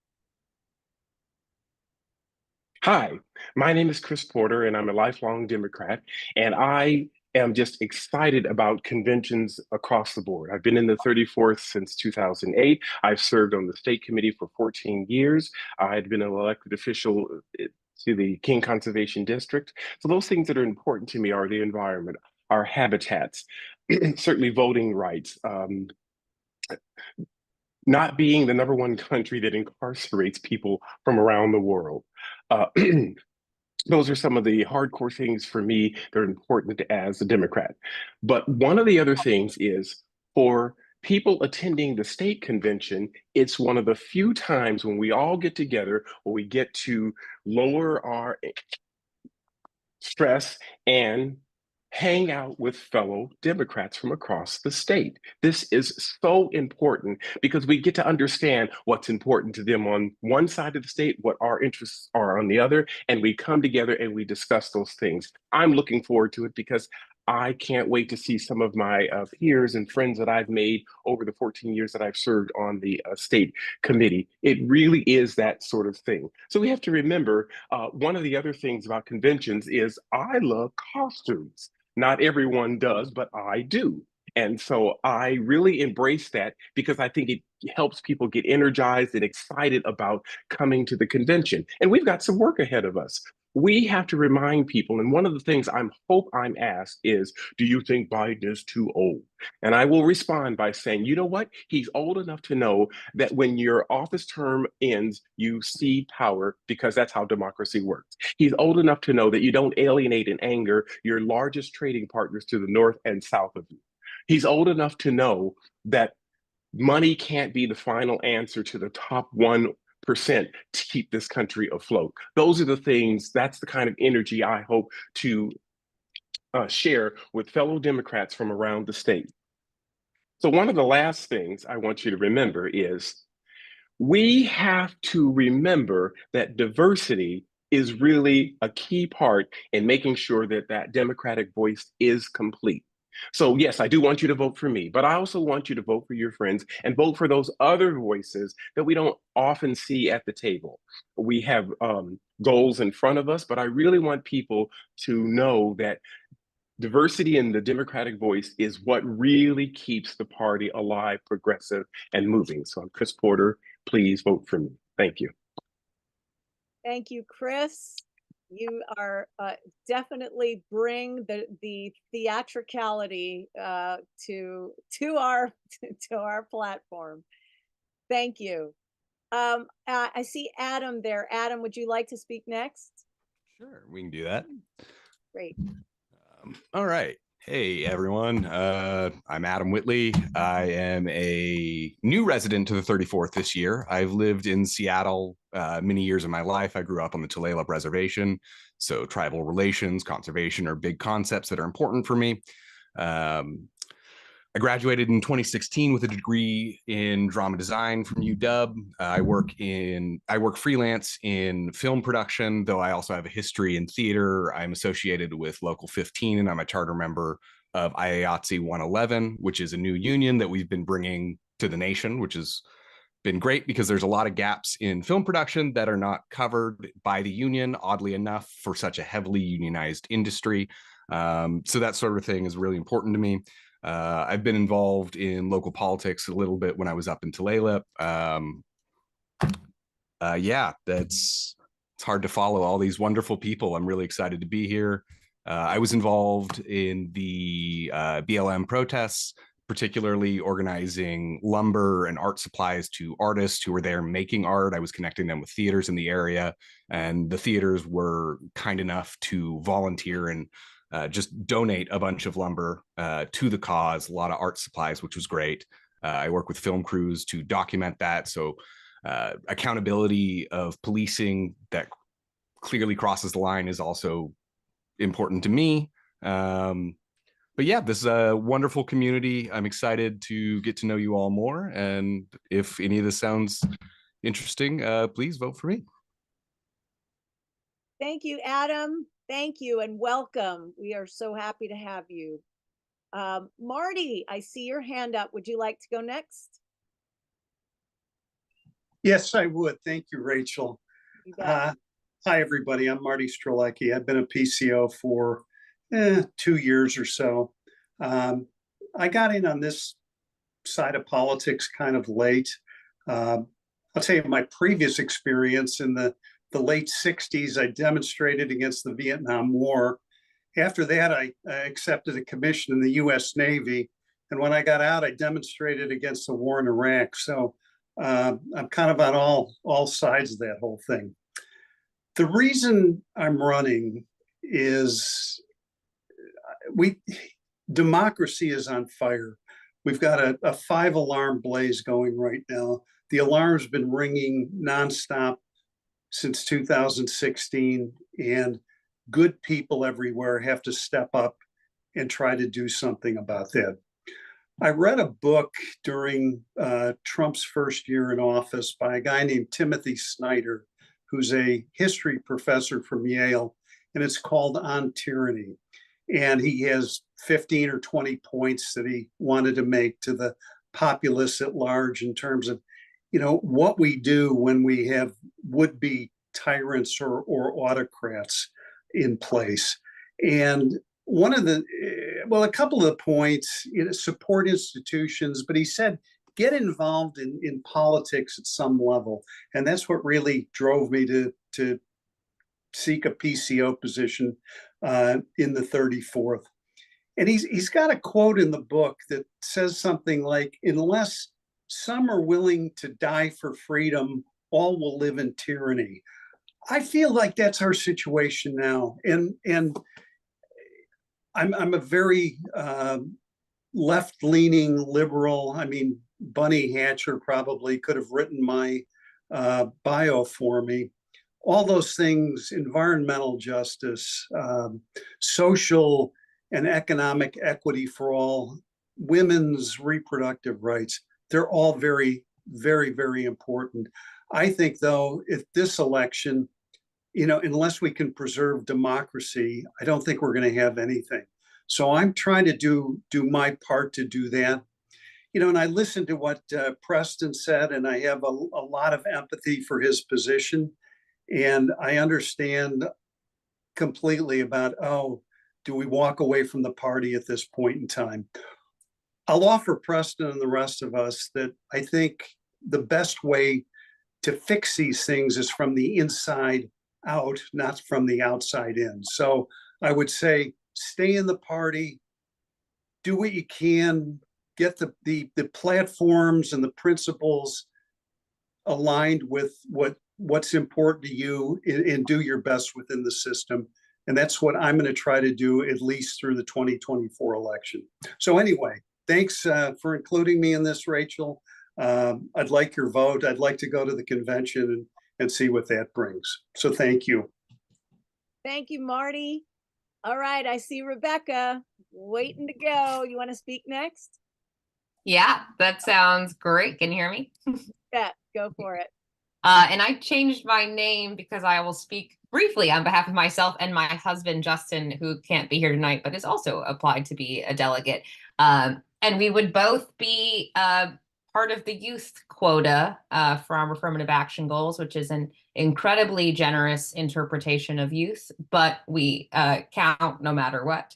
P: Hi, my name is Chris Porter, and I'm a lifelong Democrat, and I am just excited about conventions across the board. I've been in the 34th since 2008. I've served on the state committee for 14 years. I had been an elected official to the King Conservation District. So those things that are important to me are the environment, our habitats, certainly voting rights, not being the #1 country that incarcerates people from around the world. Those are some of the hardcore things for me that are important as a Democrat. But one of the other things is for people attending the state convention, it's one of the few times when we all get together where we get to lower our stress and hang out with fellow Democrats from across the state. This is so important because we get to understand what's important to them on one side of the state, what our interests are on the other, and we come together and we discuss those things. I'm looking forward to it because I can't wait to see some of my peers and friends that I've made over the 14 years that I've served on the state committee. It really is that sort of thing. So we have to remember, one of the other things about conventions is I love costumes. Not everyone does, but I do. And so I really embrace that because I think it helps people get energized and excited about coming to the convention. And we've got some work ahead of us. We have to remind people, and one of the things I hope I'm asked is, do you think Biden is too old? And I will respond by saying, you know what? He's old enough to know that when your office term ends, you cede power because that's how democracy works. He's old enough to know that you don't alienate and anger your largest trading partners to the north and south of you. He's old enough to know that money can't be the final answer to the top 1% to keep this country afloat. Those are the things, that's the kind of energy I hope to share with fellow Democrats from around the state. So one of the last things I want you to remember is we have to remember that diversity is really a key part in making sure that that Democratic voice is complete. So yes, I do want you to vote for me, but I also want you to vote for your friends and vote for those other voices that we don't often see at the table. We have goals in front of us, but I really want people to know that diversity in the Democratic voice is what really keeps the party alive, progressive, and moving. So I'm Chris Porter. Please vote for me. Thank you.
A: Thank you, Chris. You are definitely bring the theatricality to our platform. Thank you. I see Adam there. Adam, would you like to speak next?
Q: Sure, we can do that.
A: Great.
Q: All right. Hey, everyone. I'm Adam Whitley. I am a new resident to the 34th this year. I've lived in Seattle many years of my life. I grew up on the Tulalip Reservation, so tribal relations, conservation are big concepts that are important for me. I graduated in 2016 with a degree in drama design from UW. I work freelance in film production, though I also have a history in theater. I'm associated with Local 15, and I'm a charter member of IATSE 111, which is a new union that we've been bringing to the nation, which has been great because there's a lot of gaps in film production that are not covered by the union, oddly enough, for such a heavily unionized industry. So that sort of thing is really important to me. I've been involved in local politics a little bit when I was up in Tulalip. Yeah, it's hard to follow all these wonderful people. I'm really excited to be here. I was involved in the BLM protests, particularly organizing lumber and art supplies to artists who were there making art. I was connecting them with theaters in the area, and the theaters were kind enough to volunteer and just donate a bunch of lumber to the cause, a lot of art supplies, which was great. I work with film crews to document that. So accountability of policing that clearly crosses the line is also important to me. But yeah, this is a wonderful community. I'm excited to get to know you all more. And if any of this sounds interesting, please vote for me.
A: Thank you, Adam. Thank you and welcome. We are so happy to have you. Marty, I see your hand up. Would you like to go next?
R: Yes, I would. Thank you, Rachel.
A: You bet.
R: Hi, everybody. I'm Marty Strelecki. I've been a PCO for 2 years or so. I got in on this side of politics kind of late. I'll tell you my previous experience in the late 60s, I demonstrated against the Vietnam War. After that, I accepted a commission in the US Navy. And when I got out, I demonstrated against the war in Iraq. So I'm kind of on all sides of that whole thing. The reason I'm running is democracy is on fire. We've got a 5-alarm blaze going right now. The alarm's been ringing nonstop since 2016, and good people everywhere have to step up and try to do something about that. I read a book during Trump's first year in office by a guy named Timothy Snyder, who's a history professor from Yale, and it's called On Tyranny. And he has 15 or 20 points that he wanted to make to the populace at large in terms of, what we do when we have would-be tyrants or autocrats in place. And a couple of the points, support institutions, but he said, get involved in politics at some level. And that's what really drove me to seek a PCO position in the 34th. And he's got a quote in the book that says something like, unless some are willing to die for freedom, all will live in tyranny. I feel like that's our situation now. And I'm a very left-leaning liberal. I mean, Bunny Hatcher probably could have written my bio for me. All those things, environmental justice, social and economic equity for all, women's reproductive rights, they're all very, very, very important. I think, though, if this election, unless we can preserve democracy, I don't think we're going to have anything. So I'm trying to do my part to do that. And I listened to what Preston said, and I have a lot of empathy for his position. And I understand completely about, do we walk away from the party at this point in time? I'll offer Preston and the rest of us that I think the best way to fix these things is from the inside out, not from the outside in. So I would say, stay in the party, do what you can, get the platforms and the principles aligned with what's important to you, and do your best within the system. And that's what I'm going to try to do, at least through the 2024 election. So anyway, thanks for including me in this, Rachel. I'd like your vote. I'd like to go to the convention and see what that brings. So thank you.
A: Thank you, Marty. All right, I see Rebecca waiting to go. You want to speak next?
S: Yeah, that sounds great. Can you hear me?
A: Yeah, go for it.
S: And I changed my name because I will speak briefly on behalf of myself and my husband, Justin, who can't be here tonight, but is also applied to be a delegate. And we would both be part of the youth quota from affirmative action goals, which is an incredibly generous interpretation of youth, but we count no matter what.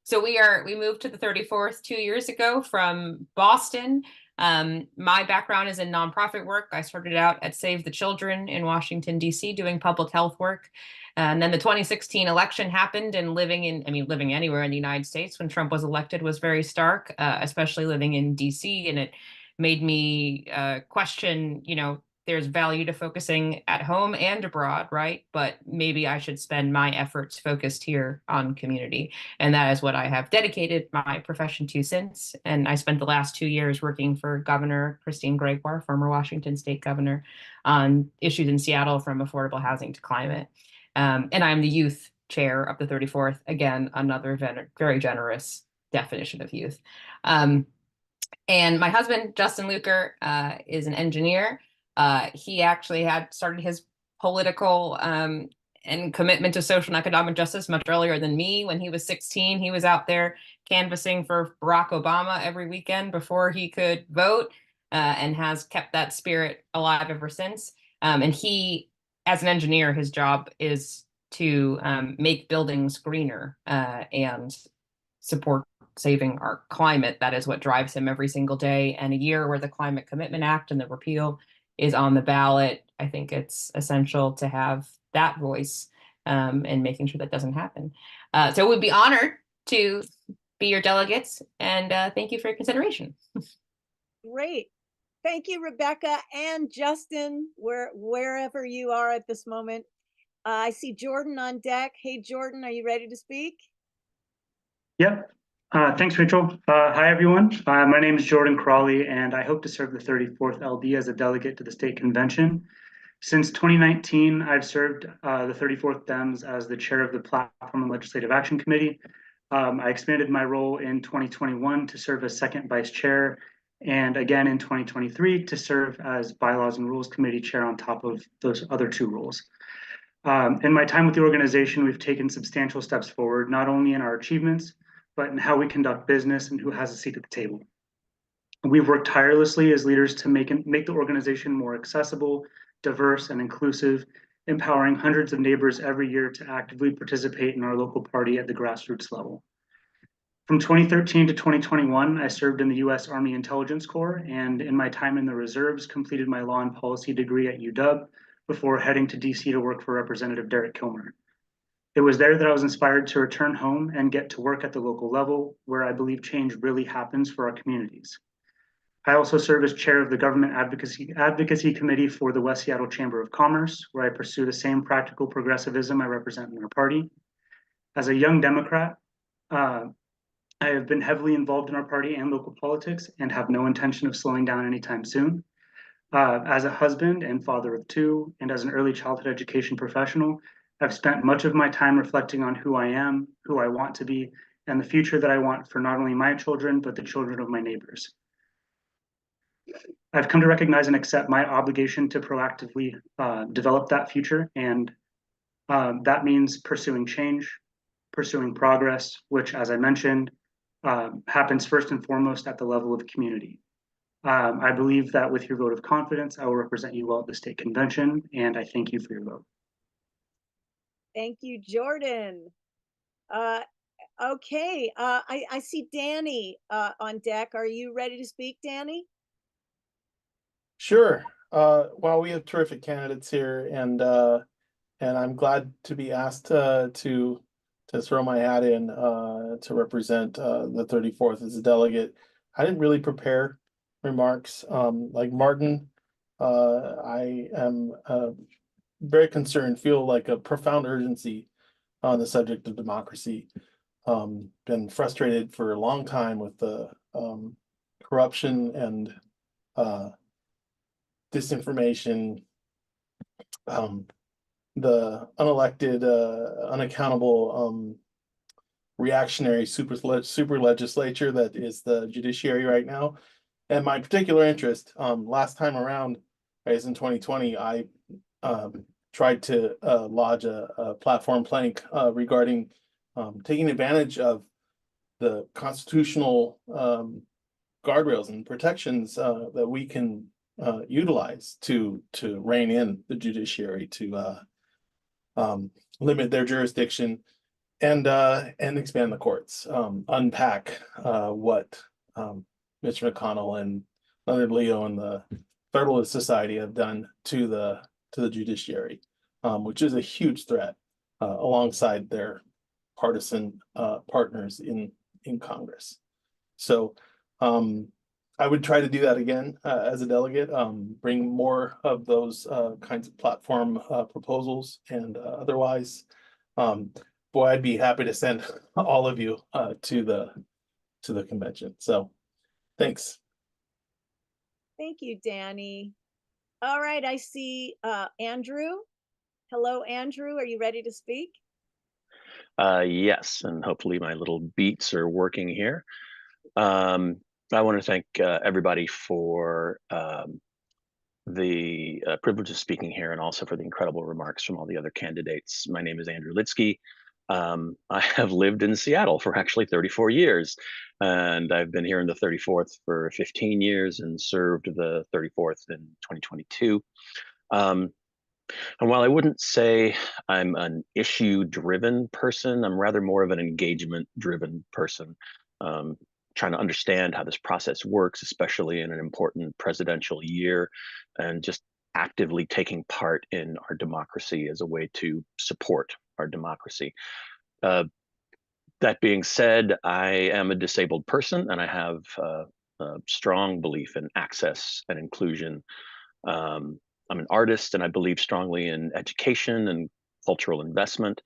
S: So we moved to the 34th 2 years ago from Boston. My background is in nonprofit work. I started out at Save the Children in Washington, D.C., doing public health work. And then the 2016 election happened, and living anywhere in the United States when Trump was elected was very stark, especially living in D.C. And it made me question, there's value to focusing at home and abroad, right? But maybe I should spend my efforts focused here on community. And that is what I have dedicated my profession to since. And I spent the last 2 years working for Governor Christine Gregoire, former Washington State Governor, on issues in Seattle from affordable housing to climate. And I'm the youth chair of the 34th. Again, another very generous definition of youth. And my husband, Justin Luker, is an engineer. He actually had started his political and commitment to social and economic justice much earlier than me. When he was 16, he was out there canvassing for Barack Obama every weekend before he could vote, and has kept that spirit alive ever since. And he, as an engineer, his job is to make buildings greener and support saving our climate. That is what drives him every single day. And a year where the Climate Commitment Act and the repeal is on the ballot, I think it's essential to have that voice and making sure that doesn't happen. So we'd be honored to be your delegates, and thank you for your consideration.
A: Great. Thank you, Rebecca and Justin, wherever you are at this moment. I see Jordan on deck. Hey, Jordan, are you ready to speak?
T: Yep. Thanks, Rachel. Hi, everyone. My name is Jordan Crawley, and I hope to serve the 34th LD as a delegate to the state convention. Since 2019, I've served the 34th Dems as the chair of the Platform and Legislative Action Committee. I expanded my role in 2021 to serve as second vice chair, and again in 2023 to serve as Bylaws and Rules Committee chair on top of those other two roles. In my time with the organization, we've taken substantial steps forward, not only in our achievements, but in how we conduct business and who has a seat at the table. We've worked tirelessly as leaders to make the organization more accessible, diverse, and inclusive, empowering hundreds of neighbors every year to actively participate in our local party at the grassroots level. From 2013 to 2021, I served in the U.S. Army Intelligence Corps, and in my time in the reserves, completed my law and policy degree at UW before heading to DC to work for Representative Derek Kilmer. It was there that I was inspired to return home and get to work at the local level, where I believe change really happens for our communities. I also serve as chair of the Government Advocacy Committee for the West Seattle Chamber of Commerce, where I pursue the same practical progressivism I represent in our party. As a young Democrat, I have been heavily involved in our party and local politics and have no intention of slowing down anytime soon. As a husband and father of two, and as an early childhood education professional, I've spent much of my time reflecting on who I am, who I want to be, and the future that I want for not only my children, but the children of my neighbors. I've come to recognize and accept my obligation to proactively develop that future, and that means pursuing change, pursuing progress, which, as I mentioned, happens first and foremost at the level of community. I believe that with your vote of confidence, I will represent you well at the state convention, and I thank you for your vote.
A: Thank you, Jordan. Okay, I see Danny on deck. Are you ready to speak, Danny?
U: Sure. Well, we have terrific candidates here, and I'm glad to be asked to throw my hat in to represent the 34th as a delegate. I didn't really prepare remarks. Like Martin, I am very concerned, feel like a profound urgency on the subject of democracy. Been frustrated for a long time with the corruption and disinformation, the unelected, unaccountable, reactionary super legislature that is the judiciary right now. And my particular interest, last time around, is in 2020, I tried to lodge a platform plank regarding taking advantage of the constitutional guardrails and protections that we can utilize to rein in the judiciary, to limit their jurisdiction and expand the courts, unpack what Mitch McConnell and Leonard Leo and the Federalist Society have done to the judiciary, which is a huge threat alongside their partisan partners in Congress. So I would try to do that again as a delegate, bring more of those kinds of platform proposals, and otherwise, boy, I'd be happy to send all of you to the convention. So thanks.
A: Thank you, Danny. All right, I see Andrew. Hello, Andrew. Are you ready to speak?
E: Yes, and hopefully my little beats are working here. I want to thank everybody for the privilege of speaking here, and also for the incredible remarks from all the other candidates. My name is Andrew Litsky. I have lived in Seattle for actually 34 years, and I've been here in the 34th for 15 years and served the 34th in 2022. And while I wouldn't say I'm an issue-driven person, I'm rather more of an engagement-driven person, trying to understand how this process works, especially in an important presidential year, and just actively taking part in our democracy as a way to support our democracy. That being said, I am a disabled person, and I have a strong belief in access and inclusion. I'm an artist, and I believe strongly in education and cultural investment.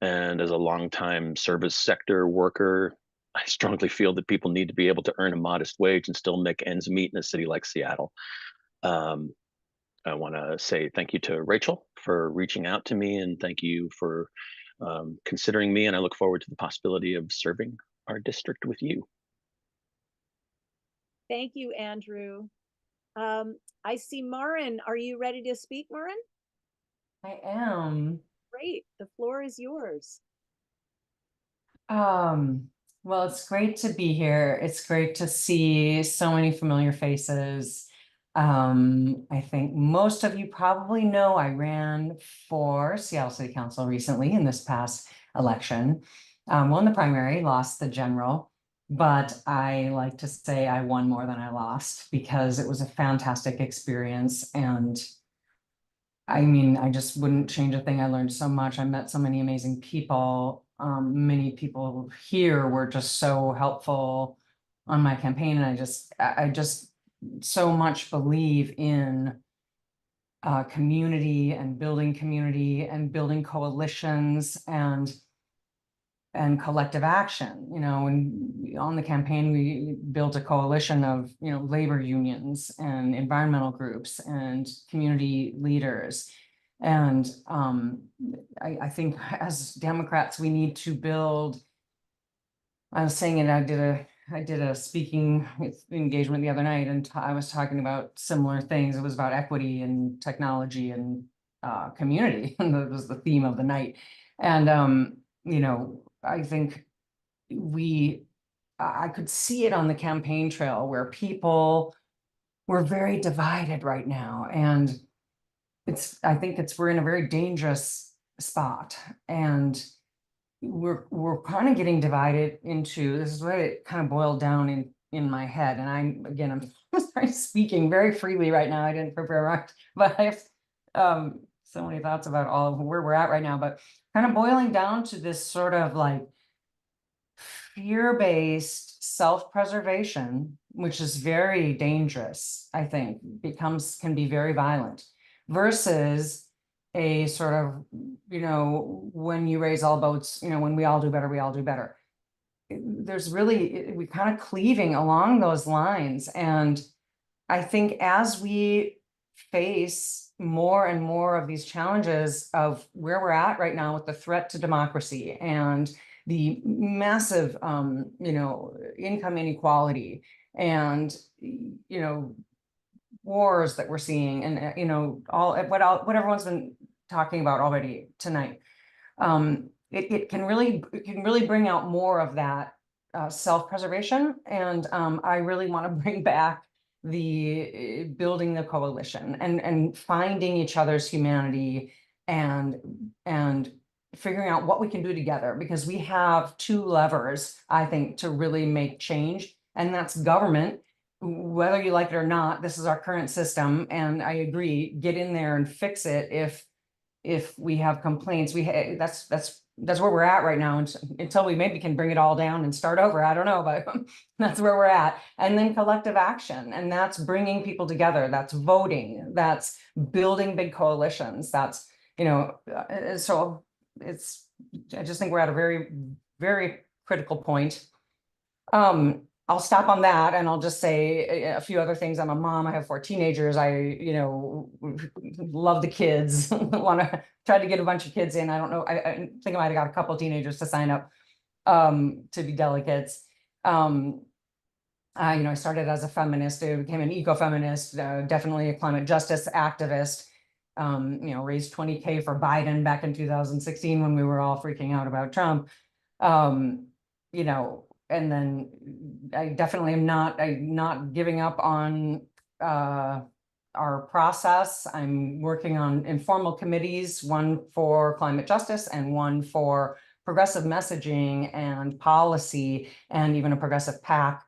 E: And as a longtime service sector worker, I strongly feel that people need to be able to earn a modest wage and still make ends meet in a city like Seattle. I want to say thank you to Rachel for reaching out to me, and thank you for considering me. And I look forward to the possibility of serving our district with you.
A: Thank you, Andrew. I see Marin. Are you ready to speak, Marin?
V: I am.
A: Great. The floor is yours.
V: Well, it's great to be here. It's great to see so many familiar faces. I think most of you probably know I ran for Seattle City Council recently in this past election. Won the primary, lost the general, but I like to say I won more than I lost, because it was a fantastic experience. And I mean, I just wouldn't change a thing. I learned so much. I met so many amazing people. Many people here were just so helpful on my campaign. And I just so much believe in community and building coalitions and collective action. You know, and on the campaign, we built a coalition of, you know, labor unions and environmental groups and community leaders. And I think as Democrats, we need to build. I was saying it, I did a speaking engagement the other night, and I was talking about similar things. It was about equity and technology and community, and that was the theme of the night. And you know, I think I could see it on the campaign trail where people were very divided right now. And I think we're in a very dangerous spot. And we're kind of getting divided into, this is what it kind of boiled down in my head. And I'm sorry, speaking very freely right now. I didn't prepare much, but I have so many thoughts about all of where we're at right now, but kind of boiling down to this sort of like fear-based self-preservation, which is very dangerous, I think, can be very violent, versus a sort of, you know, when you raise all boats, you know, when we all do better, we all do better. There's really, we kind of cleaving along those lines. And I think as we face more and more of these challenges of where we're at right now with the threat to democracy and the massive, you know, income inequality and, you know, wars that we're seeing, and you know, what everyone's been talking about already tonight. It can really bring out more of that self-preservation. And I really want to bring back the building the coalition and finding each other's humanity and figuring out what we can do together, because we have two levers, I think, to really make change, and that's government. Whether you like it or not, this is our current system, and I agree, get in there and fix it if we have complaints. That's where we're at right now, until we maybe can bring it all down and start over. I don't know, but that's where we're at. And then collective action, and that's bringing people together, that's voting, that's building big coalitions, that's, so I just think we're at a very, very critical point. I'll stop on that, and I'll just say a few other things. I'm a mom. I have 4 teenagers. I, love the kids. Want to try to get a bunch of kids in. I don't know. I think I might have got a couple of teenagers to sign up to be delegates. I started as a feminist. I became an eco-feminist, definitely a climate justice activist. Raised $20K for Biden back in 2016 when we were all freaking out about Trump. And then I definitely am not giving up on our process. I'm working on informal committees, one for climate justice and one for progressive messaging and policy, and even a progressive PAC.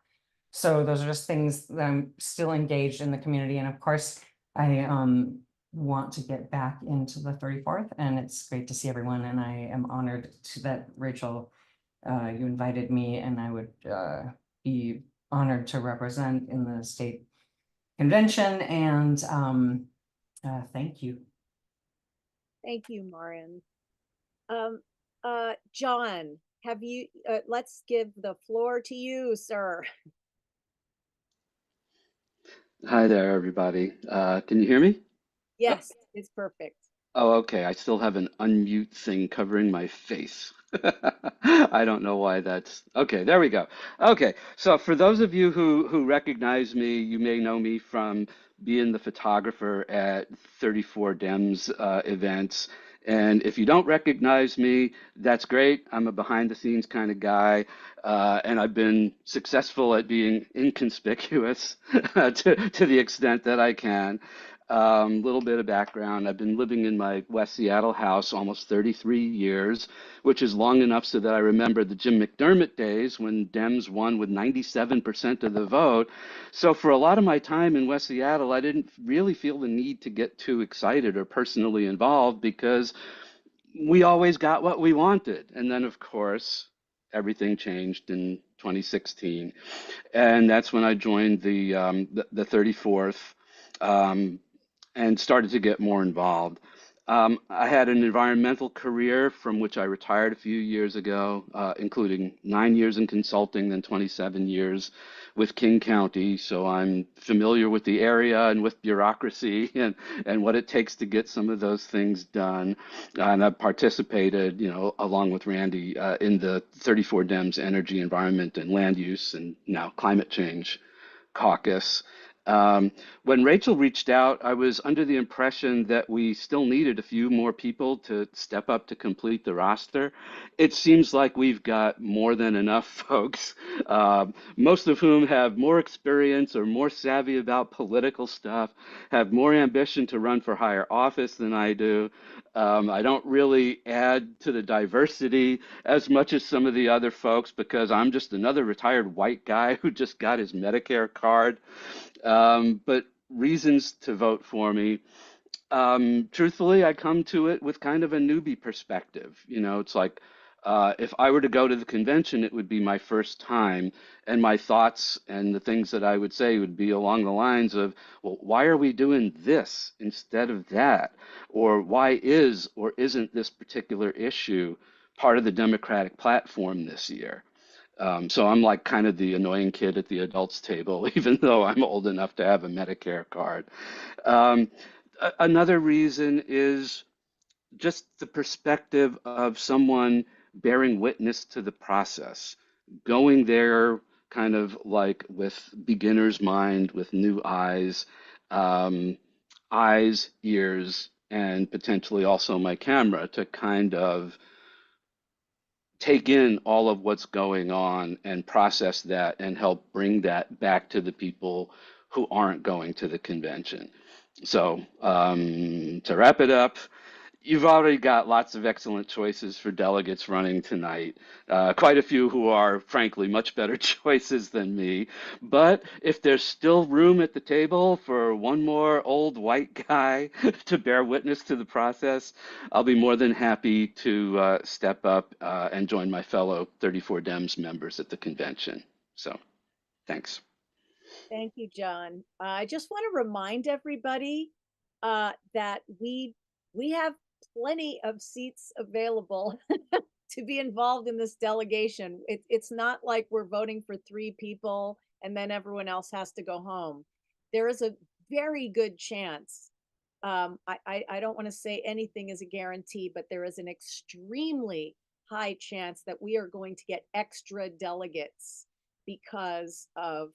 V: So those are just things that I'm still engaged in the community. And of course, I want to get back into the 34th, and it's great to see everyone. And I am honored that Rachel, you invited me, and I would be honored to represent in the state convention. And thank you.
A: Thank you, Marin. John, have you, let's give the floor to you, sir.
F: Hi there, everybody. Can you hear me?
A: Yes, it's perfect.
F: Oh, okay. I still have an unmute thing covering my face. I don't know why that's okay. There we go. Okay, so for those of you who recognize me, you may know me from being the photographer at 34 Dems events. And if you don't recognize me, that's great. I'm a behind the scenes kind of guy, and I've been successful at being inconspicuous to the extent that I can. Little bit of background. I've been living in my West Seattle house almost 33 years, which is long enough so that I remember the Jim McDermott days when Dems won with 97% of the vote. So for a lot of my time in West Seattle, I didn't really feel the need to get too excited or personally involved because we always got what we wanted. And then, of course, everything changed in 2016. And that's when I joined the 34th. And started to get more involved. I had an environmental career from which I retired a few years ago, including 9 years in consulting, then 27 years with King County. So I'm familiar with the area and with bureaucracy and what it takes to get some of those things done. And I've participated, along with Randy, in the 34 Dems Energy, Environment, and Land Use, and now Climate Change Caucus. When Rachel reached out, I was under the impression that we still needed a few more people to step up to complete the roster. It seems like we've got more than enough folks, most of whom have more experience or more savvy about political stuff, have more ambition to run for higher office than I do. I don't really add to the diversity as much as some of the other folks because I'm just another retired white guy who just got his Medicare card. But reasons to vote for me. Truthfully, I come to it with kind of a newbie perspective. It's like if I were to go to the convention, it would be my first time, and my thoughts and the things that I would say would be along the lines of, well, why are we doing this instead of that? Or why is or isn't this particular issue part of the Democratic platform this year? So I'm like kind of the annoying kid at the adults table, even though I'm old enough to have a Medicare card. Another reason is just the perspective of someone bearing witness to the process, going there kind of like with beginner's mind, with new eyes, eyes, ears, and potentially also my camera to kind of take in all of what's going on and process that and help bring that back to the people who aren't going to the convention. So to wrap it up, you've already got lots of excellent choices for delegates running tonight. Quite a few who are, frankly, much better choices than me. But if there's still room at the table for one more old white guy to bear witness to the process, I'll be more than happy to step up and join my fellow 34 Dems members at the convention. So, thanks.
A: Thank you, John. I just want to remind everybody that we have plenty of seats available to be involved in this delegation. It's not like we're voting for 3 people and then everyone else has to go home. There is a very good chance. I don't want to say anything is a guarantee, but there is an extremely high chance that we are going to get extra delegates because of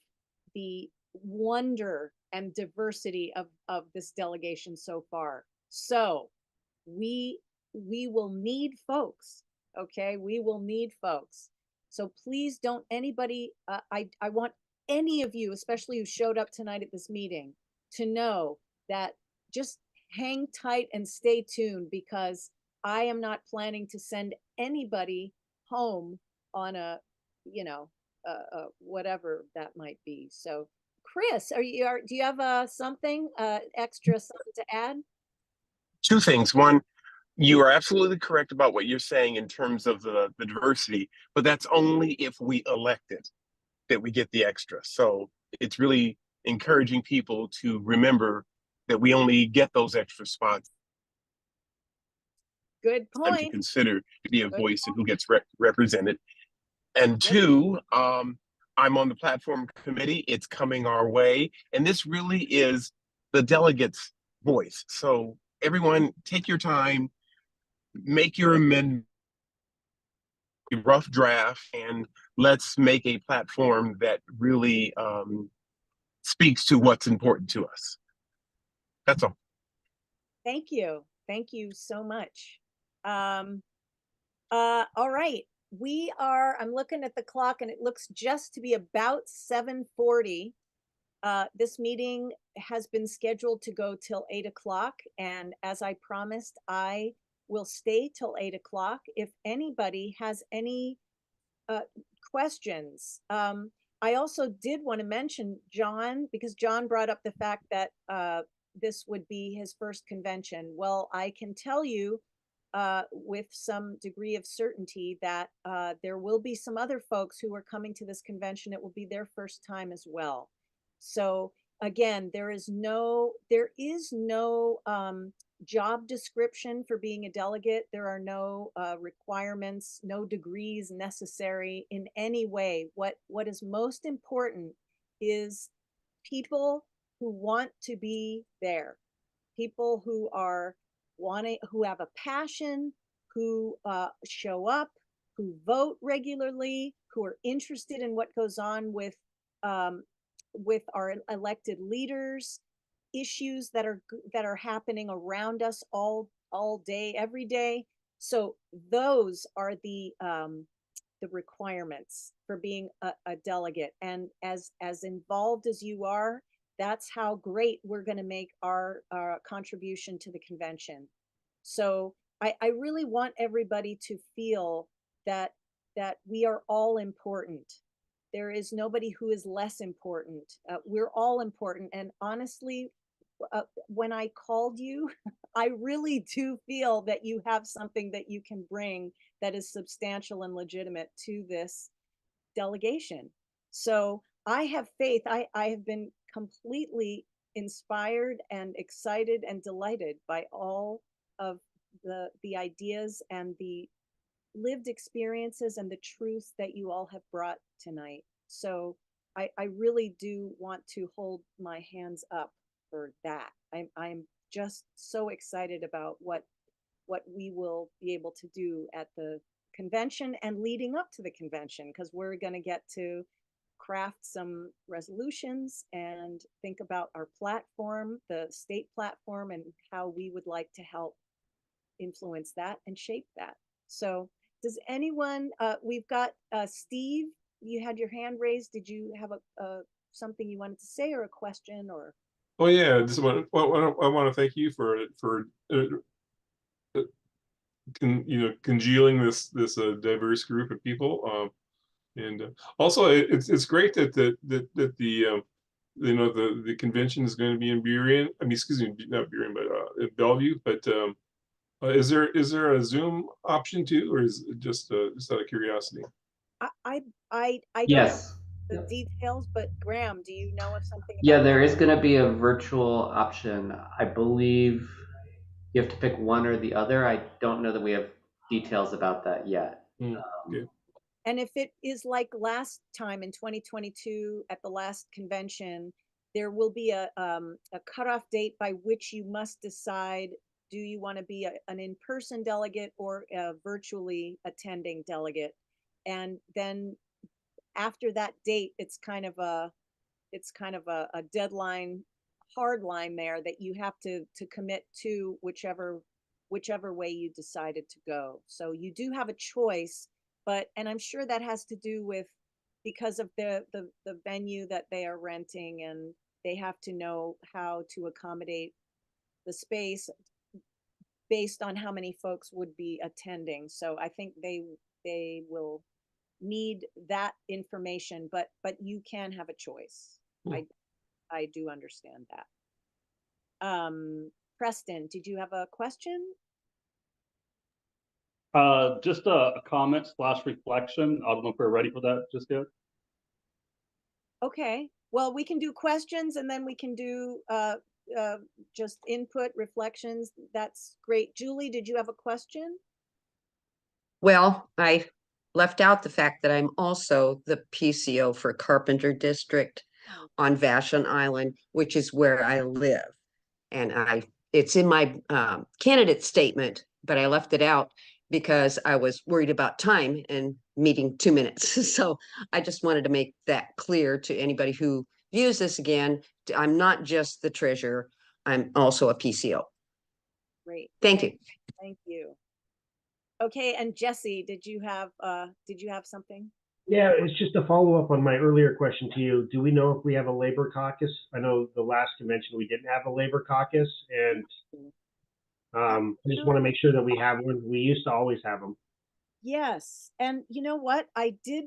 A: the wonder and diversity of this delegation so far. So we will need folks. Okay, we will need folks. So please don't anybody, I want any of you, especially who showed up tonight at this meeting, to know that just hang tight and stay tuned, because I am not planning to send anybody home on a, whatever that might be. So Chris, do you have something extra something to add?
P: 2 things. One, you are absolutely correct about what you're saying in terms of the diversity, but that's only if we elect it that we get the extra. So it's really encouraging people to remember that we only get those extra spots.
A: Good point.
P: To consider to be a voice and who gets represented. And 2, I'm on the platform committee. It's coming our way. And this really is the delegates' voice. So everyone, take your time, make your amendment, a rough draft, and let's make a platform that really speaks to what's important to us. That's all.
A: Thank you. Thank you so much. All right. I'm looking at the clock and it looks just to be about 7:40. This meeting has been scheduled to go till 8 o'clock. And as I promised, I will stay till 8 o'clock. If anybody has any questions. I also did want to mention John, because John brought up the fact that this would be his first convention. Well, I can tell you with some degree of certainty that there will be some other folks who are coming to this convention. It will be their first time as well. So again, there is no job description for being a delegate. There are no requirements, no degrees necessary in any way. What is most important is people who want to be there, people who who have a passion, who show up, who vote regularly, who are interested in what goes on with our elected leaders, issues that are happening around us all day, every day. So those are the requirements for being a delegate. And as involved as you are, that's how great we're going to make our contribution to the convention. So I really want everybody to feel that we are all important. There is nobody who is less important. We're all important. And honestly, when I called you, I really do feel that you have something that you can bring that is substantial and legitimate to this delegation. So I have faith. I have been completely inspired and excited and delighted by all of the ideas and the lived experiences and the truths that you all have brought tonight. So I really do want to hold my hands up for that. I'm just so excited about what we will be able to do at the convention and leading up to the convention, because we're going to get to craft some resolutions and think about our platform, the state platform, and how we would like to help influence that and shape that. So does anyone, we've got Steve, you had your hand raised. Did you have something you wanted to say or a question or?
L: Oh yeah, just I want to thank you for congealing this diverse group of people, and also it's great that the the convention is going to be in Burien. I mean, excuse me, not Burien, but at Bellevue. But is there a Zoom option too, or is it just out of curiosity?
A: I don't
B: Yes.
A: know the details, but Graham, do you know of something
B: Yeah,
A: about
B: there
A: that?
B: is going to be a virtual option. I believe you have to pick one or the other. I don't know that we have details about that yet.
L: Okay.
A: And if it is like last time in 2022 at the last convention, there will be a cutoff date by which you must decide, do you want to be an in-person delegate or a virtually attending delegate? And then after that date, it's kind of a deadline, hard line there that you have to commit to whichever way you decided to go. So you do have a choice, but, and I'm sure that has to do with, because of the venue that they are renting, and they have to know how to accommodate the space based on how many folks would be attending. So I think they will need that information, but you can have a choice. I do understand that. Preston, did you have a question?
O: Just a comment / reflection. I don't know if we're ready for that just yet.
A: Okay, well, we can do questions and then we can do just input reflections. That's great. Julie, did you have a question?
K: Well, I left out the fact that I'm also the PCO for Carpenter District on Vashon Island, which is where I live. And it's in my candidate statement, but I left it out because I was worried about time and meeting 2 minutes. So I just wanted to make that clear to anybody who views this again. I'm not just the treasurer, I'm also a PCO.
A: Great.
K: Thank you.
A: Thank you. Okay, and Jesse, did you have something?
N: Yeah, it's just a follow-up on my earlier question to you. Do we know if we have a labor caucus? I know the last convention we didn't have a labor caucus, and I just want to make sure that we have one. We used to always have them.
A: Yes, and you know what? I did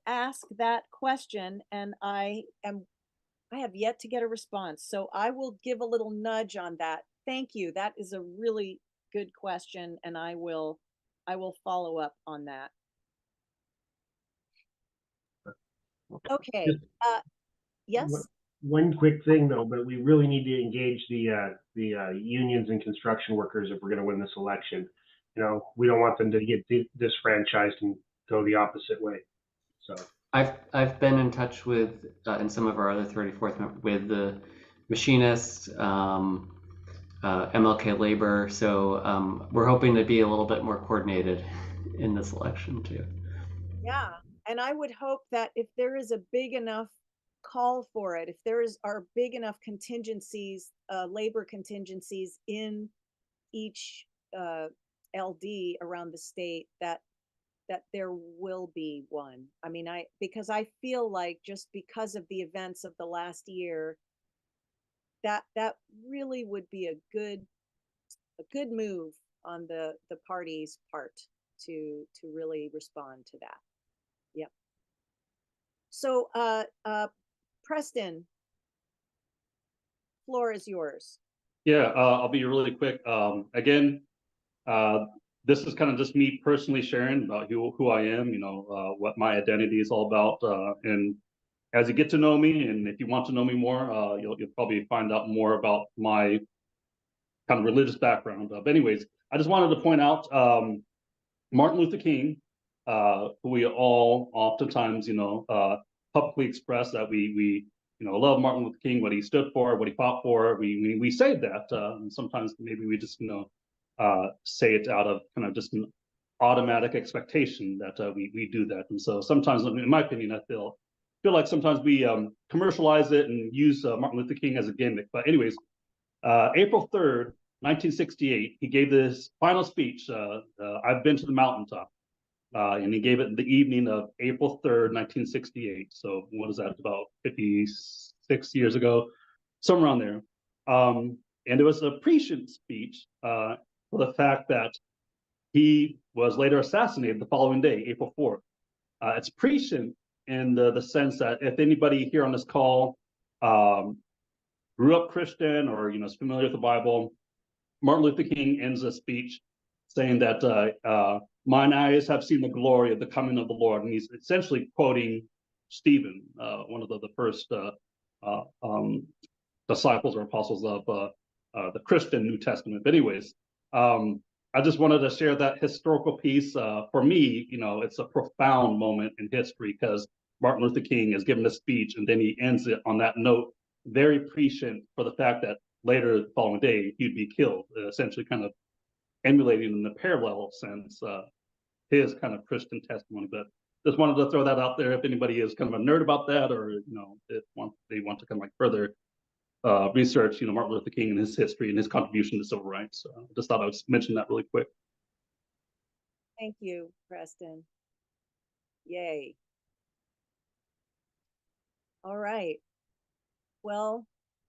A: ask that question, and I have yet to get a response. So I will give a little nudge on that. Thank you. That is a really good question, and I will follow up on that. Okay. Yes.
N: One quick thing though, but we really need to engage the unions and construction workers if we're going to win this election. You know, we don't want them to get disfranchised and go the opposite way. So
B: I've been in touch with in some of our other 34th with the machinists, MLK Labor. So we're hoping to be a little bit more coordinated in this election too.
A: Yeah, and I would hope that if there is a big enough call for it, if there are big enough contingencies, labor contingencies in each LD around the state, that there will be one. I mean, because I feel like just because of the events of the last year, that really would be a good move on the party's part to really respond to that. Yep. So Preston, floor is yours.
O: Yeah, I'll be really quick. Again, this is kind of just me personally sharing about who I am, what my identity is all about. And as you get to know me, and if you want to know me more, you'll probably find out more about my kind of religious background. But anyways, I just wanted to point out Martin Luther King, who we all oftentimes, publicly express that we love Martin Luther King, what he stood for, what he fought for. We say that, and sometimes maybe we just say it out of kind of just an automatic expectation that we do that. And so sometimes, in my opinion, I feel feel like sometimes we commercialize it and use Martin Luther King as a gimmick. But anyways, April 3rd, 1968, he gave this final speech, I've been to the mountaintop. And he gave it the evening of April 3rd, 1968. So what is that, about 56 years ago, somewhere around there. And it was a prescient speech for the fact that he was later assassinated the following day, April 4th. It's prescient in the sense that if anybody here on this call grew up Christian or is familiar with the Bible, Martin Luther King ends the speech saying that mine eyes have seen the glory of the coming of the Lord, and he's essentially quoting Stephen, one of the first disciples or apostles of the Christian New Testament. But anyways, I just wanted to share that historical piece. For me, it's a profound moment in history because Martin Luther King is giving a speech and then he ends it on that note, very prescient for the fact that later the following day he'd be killed, essentially kind of emulating in the parallel sense his kind of Christian testimony. But just wanted to throw that out there if anybody is kind of a nerd about that, or if they want to kind of like further research, Martin Luther King and his history and his contribution to civil rights. So I just thought I would mention that really quick.
A: Thank you, Preston. Yay. All right. Well,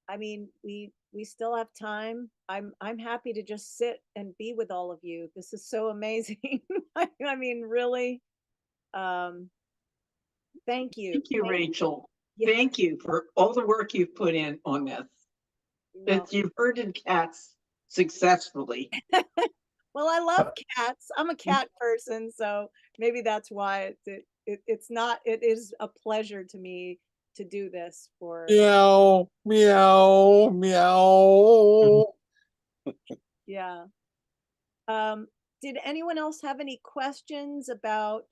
A: I mean, we still have time. I'm happy to just sit and be with all of you. This is so amazing. I mean, really. Thank you.
D: Thank you, Rachel.
A: Yeah.
D: Thank you for all the work you've put in on this. That you've herded cats successfully.
A: Well, I love cats. I'm a cat person, so maybe that's why it is a pleasure to me to do this for.
M: Meow, meow, meow.
A: Yeah. Did anyone else have any questions about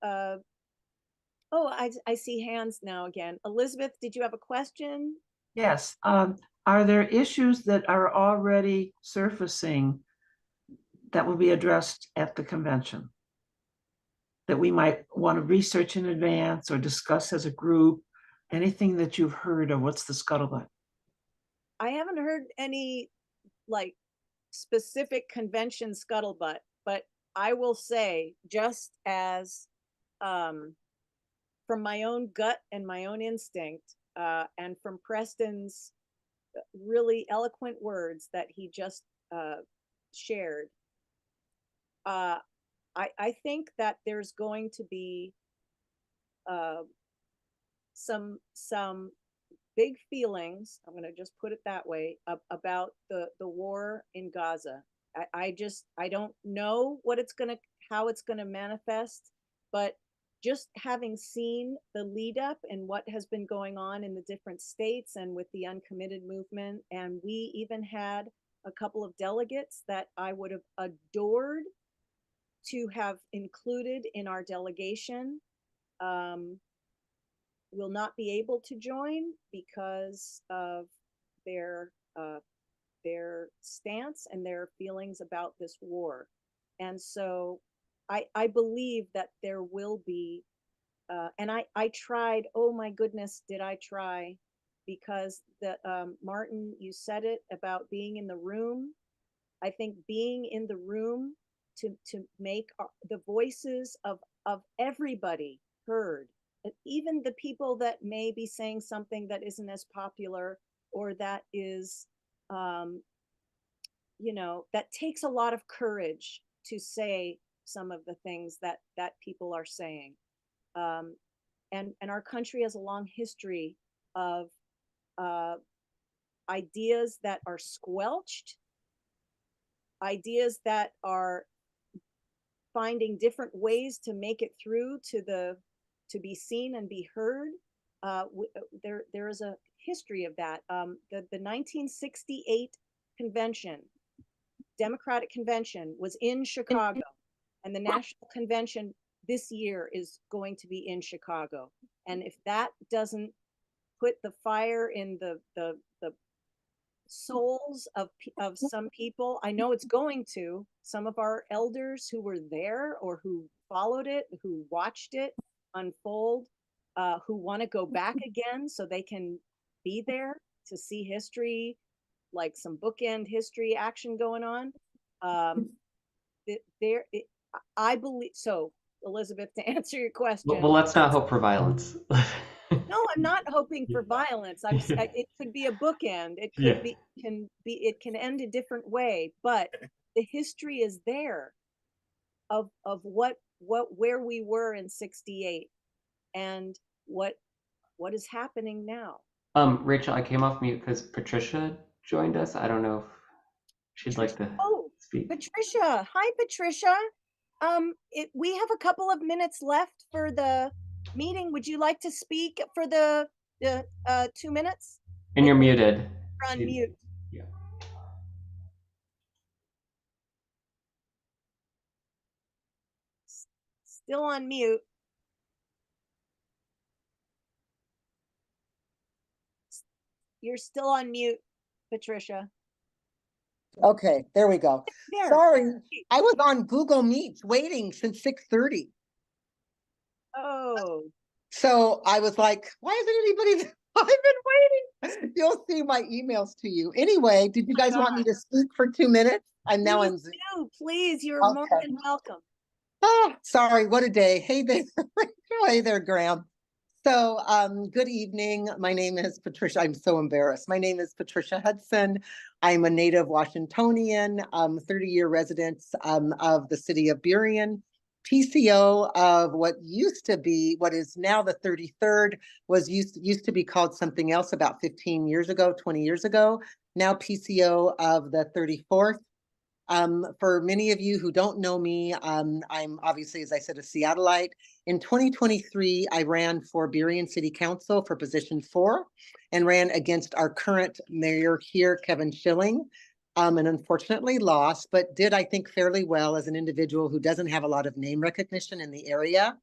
A: oh, I see hands now again. Elizabeth, did you have a question?
G: Yes. Are there issues that are already surfacing that will be addressed at the convention that we might want to research in advance or discuss as a group? Anything that you've heard, or what's the scuttlebutt?
A: I haven't heard any like specific convention scuttlebutt, but I will say, just as from my own gut and my own instinct, and from Preston's really eloquent words that he just shared, I think that there's going to be some big feelings, I'm going to just put it that way, about the war in Gaza. I don't know how it's going to manifest, but just having seen the lead up and what has been going on in the different states and with the uncommitted movement, and we even had a couple of delegates that I would have adored to have included in our delegation, will not be able to join because of their stance and their feelings about this war. And so I believe that there will be, and I tried, oh my goodness, did I try, because Martin, you said it about being in the room. I think being in the room to make the voices of everybody heard, even the people that may be saying something that isn't as popular, or that is, that takes a lot of courage to say some of the things that people are saying. And our country has a long history of ideas that are squelched, ideas that are finding different ways to make it through to be seen and be heard. There is a history of that. The 1968 convention, Democratic Convention, was in Chicago, and the National Convention this year is going to be in Chicago. And if that doesn't put the fire in the souls of some people, I know it's going to. Some of our elders who were there or who followed it, who watched it unfold, who want to go back again so they can be there to see history, like some bookend history action going on. I believe so, Elizabeth, to answer your question.
B: Well, let's not hope for violence.
A: No, I'm not hoping for violence. It could be a bookend. It
B: Yeah.
A: could it can end a different way, but the history is there of where we were in 68 and what is happening now.
B: Rachel, I came off mute because Patricia joined us. I don't know if she'd like to speak.
A: Patricia. Hi, Patricia. We have a couple of minutes left for the meeting. Would you like to speak for the 2 minutes?
B: And you're muted.
A: You're on mute.
B: Yeah.
A: Still on mute. You're still on mute, Patricia.
H: Okay, there we go.
A: There.
H: Sorry, I was on Google Meets waiting since 6:30.
A: Oh.
H: So I was like, why isn't anybody? I've been waiting. You'll see my emails to you. Anyway, did you guys want me to speak for 2 minutes? I'm now on Zoom.
A: Please, you're more than welcome.
H: Oh, sorry, what a day. Hey there, hey there, Graham. So good evening. My name is Patricia. I'm so embarrassed. My name is Patricia Hudson. I'm a native Washingtonian, 30-year resident of the city of Burien, PCO of what used to be, what is now the 33rd, was used to be called something else about 15 years ago, 20 years ago. Now PCO of the 34th. For many of you who don't know me, I'm obviously, as I said, a Seattleite. In 2023, I ran for Burien City Council for position 4 and ran against our current mayor here, Kevin Schilling, and unfortunately lost, but did, I think, fairly well as an individual who doesn't have a lot of name recognition in the area.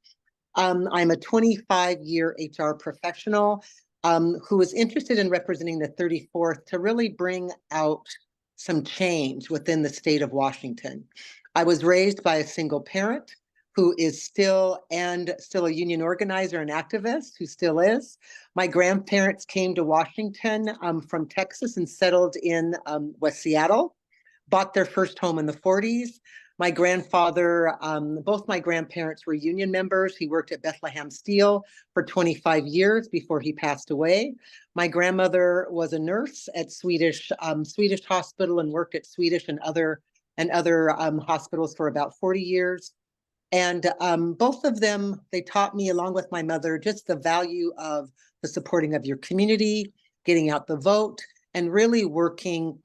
H: I'm a 25-year HR professional who is interested in representing the 34th to really bring out some change within the state of Washington. I was raised by a single parent who is still a union organizer and activist, who still is. My grandparents came to Washington from Texas and settled in West Seattle, bought their first home in the 40s. My grandfather, both my grandparents were union members. He worked at Bethlehem Steel for 25 years before he passed away. My grandmother was a nurse at Swedish Hospital and worked at Swedish and other hospitals for about 40 years. And both of them, they taught me, along with my mother, just the value of the supporting of your community, getting out the vote, and really working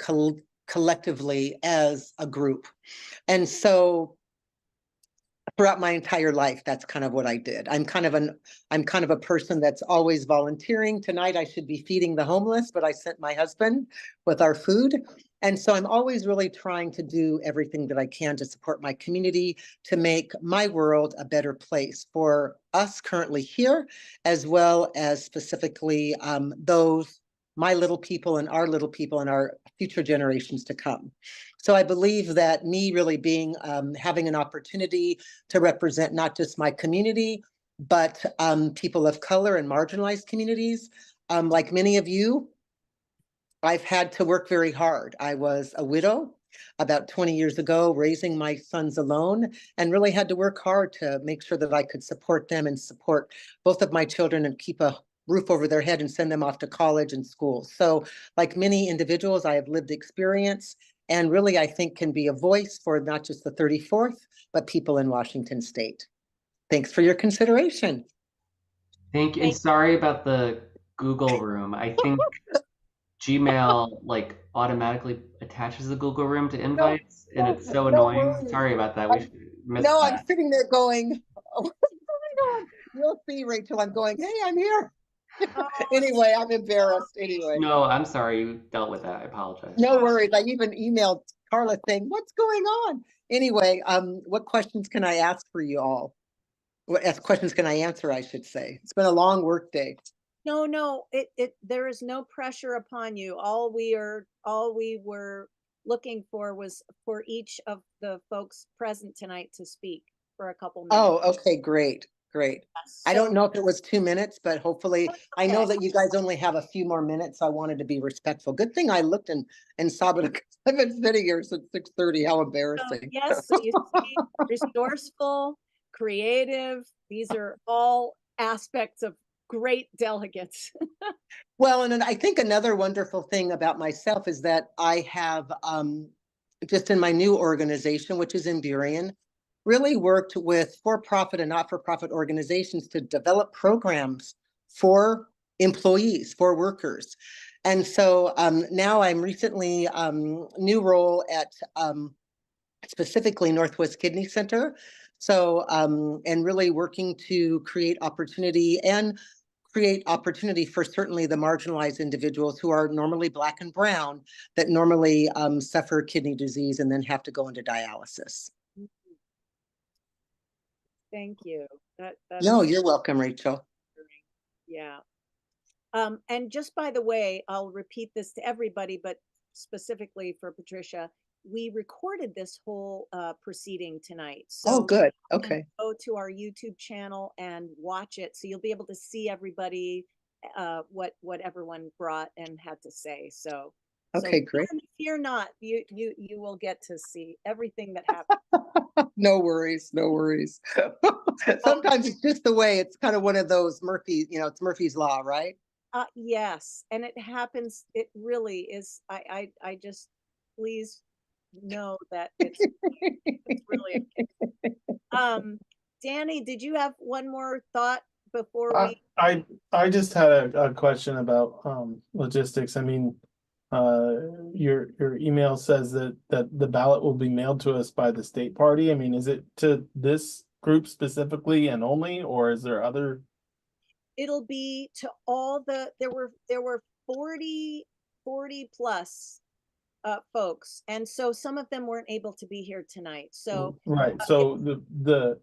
H: collectively as a group. And so throughout my entire life, that's kind of what I did. I'm kind of a person that's always volunteering. Tonight I should be feeding the homeless, but I sent my husband with our food. And so I'm always really trying to do everything that I can to support my community, to make my world a better place for us currently here, as well as specifically my little people and our future generations to come. So I believe that me really being, having an opportunity to represent not just my community, but people of color and marginalized communities. Like many of you, I've had to work very hard. I was a widow about 20 years ago, raising my sons alone, and really had to work hard to make sure that I could support them and support both of my children and keep a roof over their head and send them off to college and school. So like many individuals, I have lived experience and really, I think, can be a voice for not just the 34th, but people in Washington state. Thanks for your consideration.
B: Thank you. And sorry about the Google room. I think Gmail automatically attaches the Google room to invites, and it's so annoying. Sorry about that. We missed that.
H: I'm sitting there going, oh, what's going on? You'll see, Rachel, I'm going, hey, I'm here. Anyway, I'm embarrassed anyway.
B: No, I'm sorry you dealt with that. I apologize.
H: No worries. I even emailed Carla saying, what's going on? Anyway, what questions can I ask for you all? What questions can I answer, I should say. It's been a long work day.
A: No, there is no pressure upon you. All we were looking for was for each of the folks present tonight to speak for a couple minutes.
H: Oh, okay, great. great. I don't know if it was 2 minutes, but hopefully, I know that you guys only have a few more minutes. I wanted to be respectful. Good thing I looked and saw, but I've been sitting here since 6:30. How embarrassing.
A: Yes, so you see, resourceful, creative, these are all aspects of great delegates.
H: Well, and then I think another wonderful thing about myself is that I have, just in my new organization, which is in Burien, really worked with for-profit and not-for-profit organizations to develop programs for employees, for workers. And so now I'm recently new role at specifically Northwest Kidney Center. So and really working to create opportunity for certainly the marginalized individuals who are normally Black and brown that normally suffer kidney disease and then have to go into dialysis.
A: Thank you.
H: No, you're welcome, Rachel.
A: Yeah. And just by the way, I'll repeat this to everybody, but specifically for Patricia, we recorded this whole proceeding tonight. So
H: Oh, good.
A: you can
H: Okay.
A: go to our YouTube channel and watch it. So you'll be able to see everybody, what everyone brought and had to say. So
H: Okay, great.
A: fear not, you will get to see everything that happened.
H: No worries, no worries. Sometimes it's just the way, it's kind of one of those Murphy, it's Murphy's Law, right?
A: Yes, and it happens, it really is. I just, please know that it's really Danny, did you have one more thought before we?
U: I just had a question about logistics. I mean, your email says that the ballot will be mailed to us by the state party. I mean, is it to this group specifically and only, or is there other?
A: It'll be to all there were 40 plus folks, and so some of them weren't able to be here tonight. So
U: Right. So the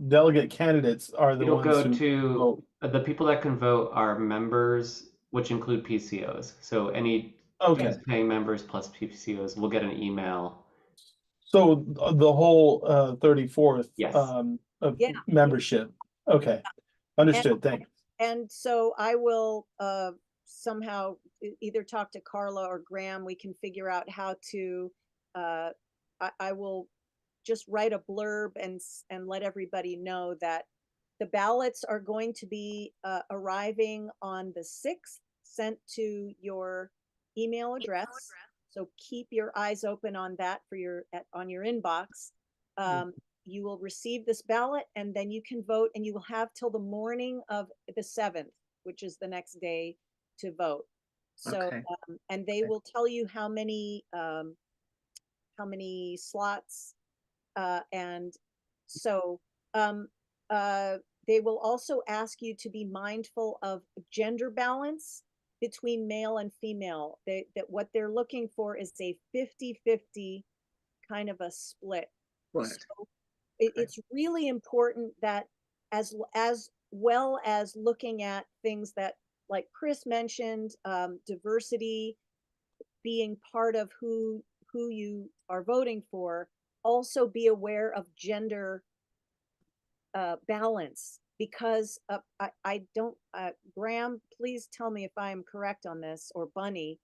U: delegate candidates are the
B: It'll
U: ones
B: go
U: who
B: to
U: vote.
B: the people that can vote are members, which include PCOs. So any
U: Okay.
B: paying members plus PCOs will get an email.
U: So the whole 34th
B: Yes.
U: Of
A: Yeah.
U: membership. Okay. Understood. Thanks.
A: And so I will somehow either talk to Carla or Graham. We can figure out how to, I will just write a blurb and let everybody know that the ballots are going to be arriving on the 6th, sent to your email address. So keep your eyes open on that for on your inbox. You will receive this ballot and then you can vote, and you will have till the morning of the 7th, which is the next day, to vote. So,
H: Okay.
A: And they will tell you how many slots, and so they will also ask you to be mindful of gender balance between male and female. That what they're looking for is a 50-50 kind of a split.
H: Right.
A: So it's really important that as well as looking at things that, like Chris mentioned, diversity being part of who you are voting for, also be aware of gender balance, because I don't, Graham, please tell me if I am correct on this, or Bunny,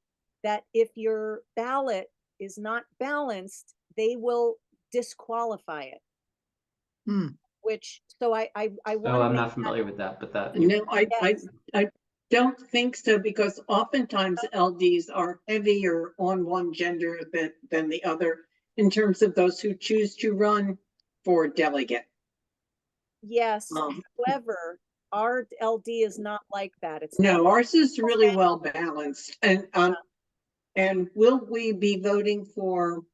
A: that if your ballot is not balanced, they will disqualify it. Which, so I
B: So
A: want to
B: I'm
A: make
B: not familiar with that, but that.
D: No, I don't think so, because oftentimes LDs are heavier on one gender than the other in terms of those who choose to run for delegate.
A: Yes, however, our LD is not like that. It's
D: no,
A: not
D: ours is really well balanced. And will we be voting for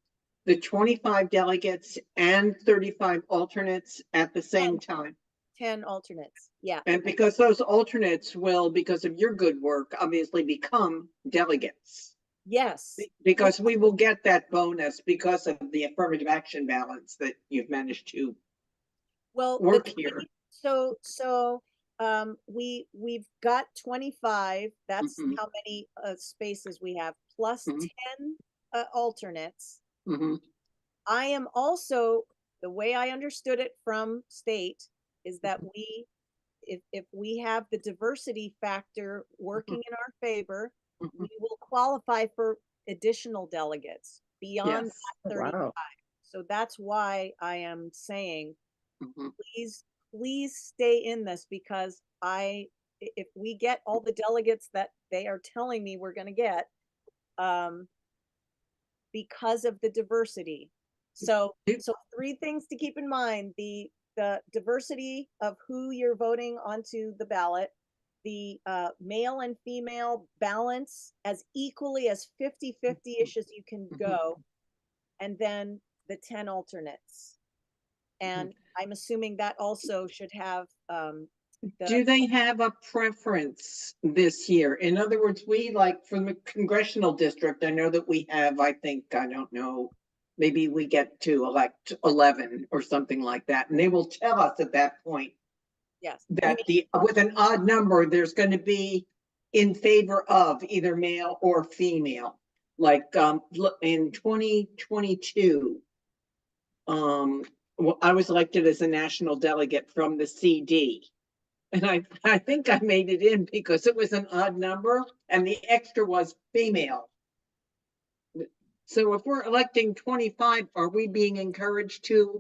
D: the 25 delegates and 35 alternates at the same time?
A: 10 alternates. Yeah.
D: And because those alternates will, because of your good work, obviously become delegates.
A: Yes.
D: Because we will get that bonus because of the affirmative action balance that you've managed to work here.
A: So we've got 25. That's how many spaces we have, plus 10 alternates. I am also, the way I understood it from state, is that we if we have the diversity factor working in our favor, we will qualify for additional delegates beyond
D: Yes.
A: that 35.
C: Wow.
A: So that's why I am saying, please stay in this, because if we get all the delegates that they are telling me we're going to get, because of the diversity. So 3 things to keep in mind: the diversity of who you're voting onto the ballot, the male and female balance as equally as 50-50-ish as you can go, and then the 10 alternates. And I'm assuming that also should have
D: do they have a preference this year? In other words, we, like from the congressional district, I know that we have, I think, I don't know, maybe we get to elect 11 or something like that. And they will tell us at that point
A: yes,
D: that with an odd number, there's going to be in favor of either male or female. Like in 2022, well, I was elected as a national delegate from the CD. And I think I made it in because it was an odd number and the extra was female. So if we're electing 25, are we being encouraged to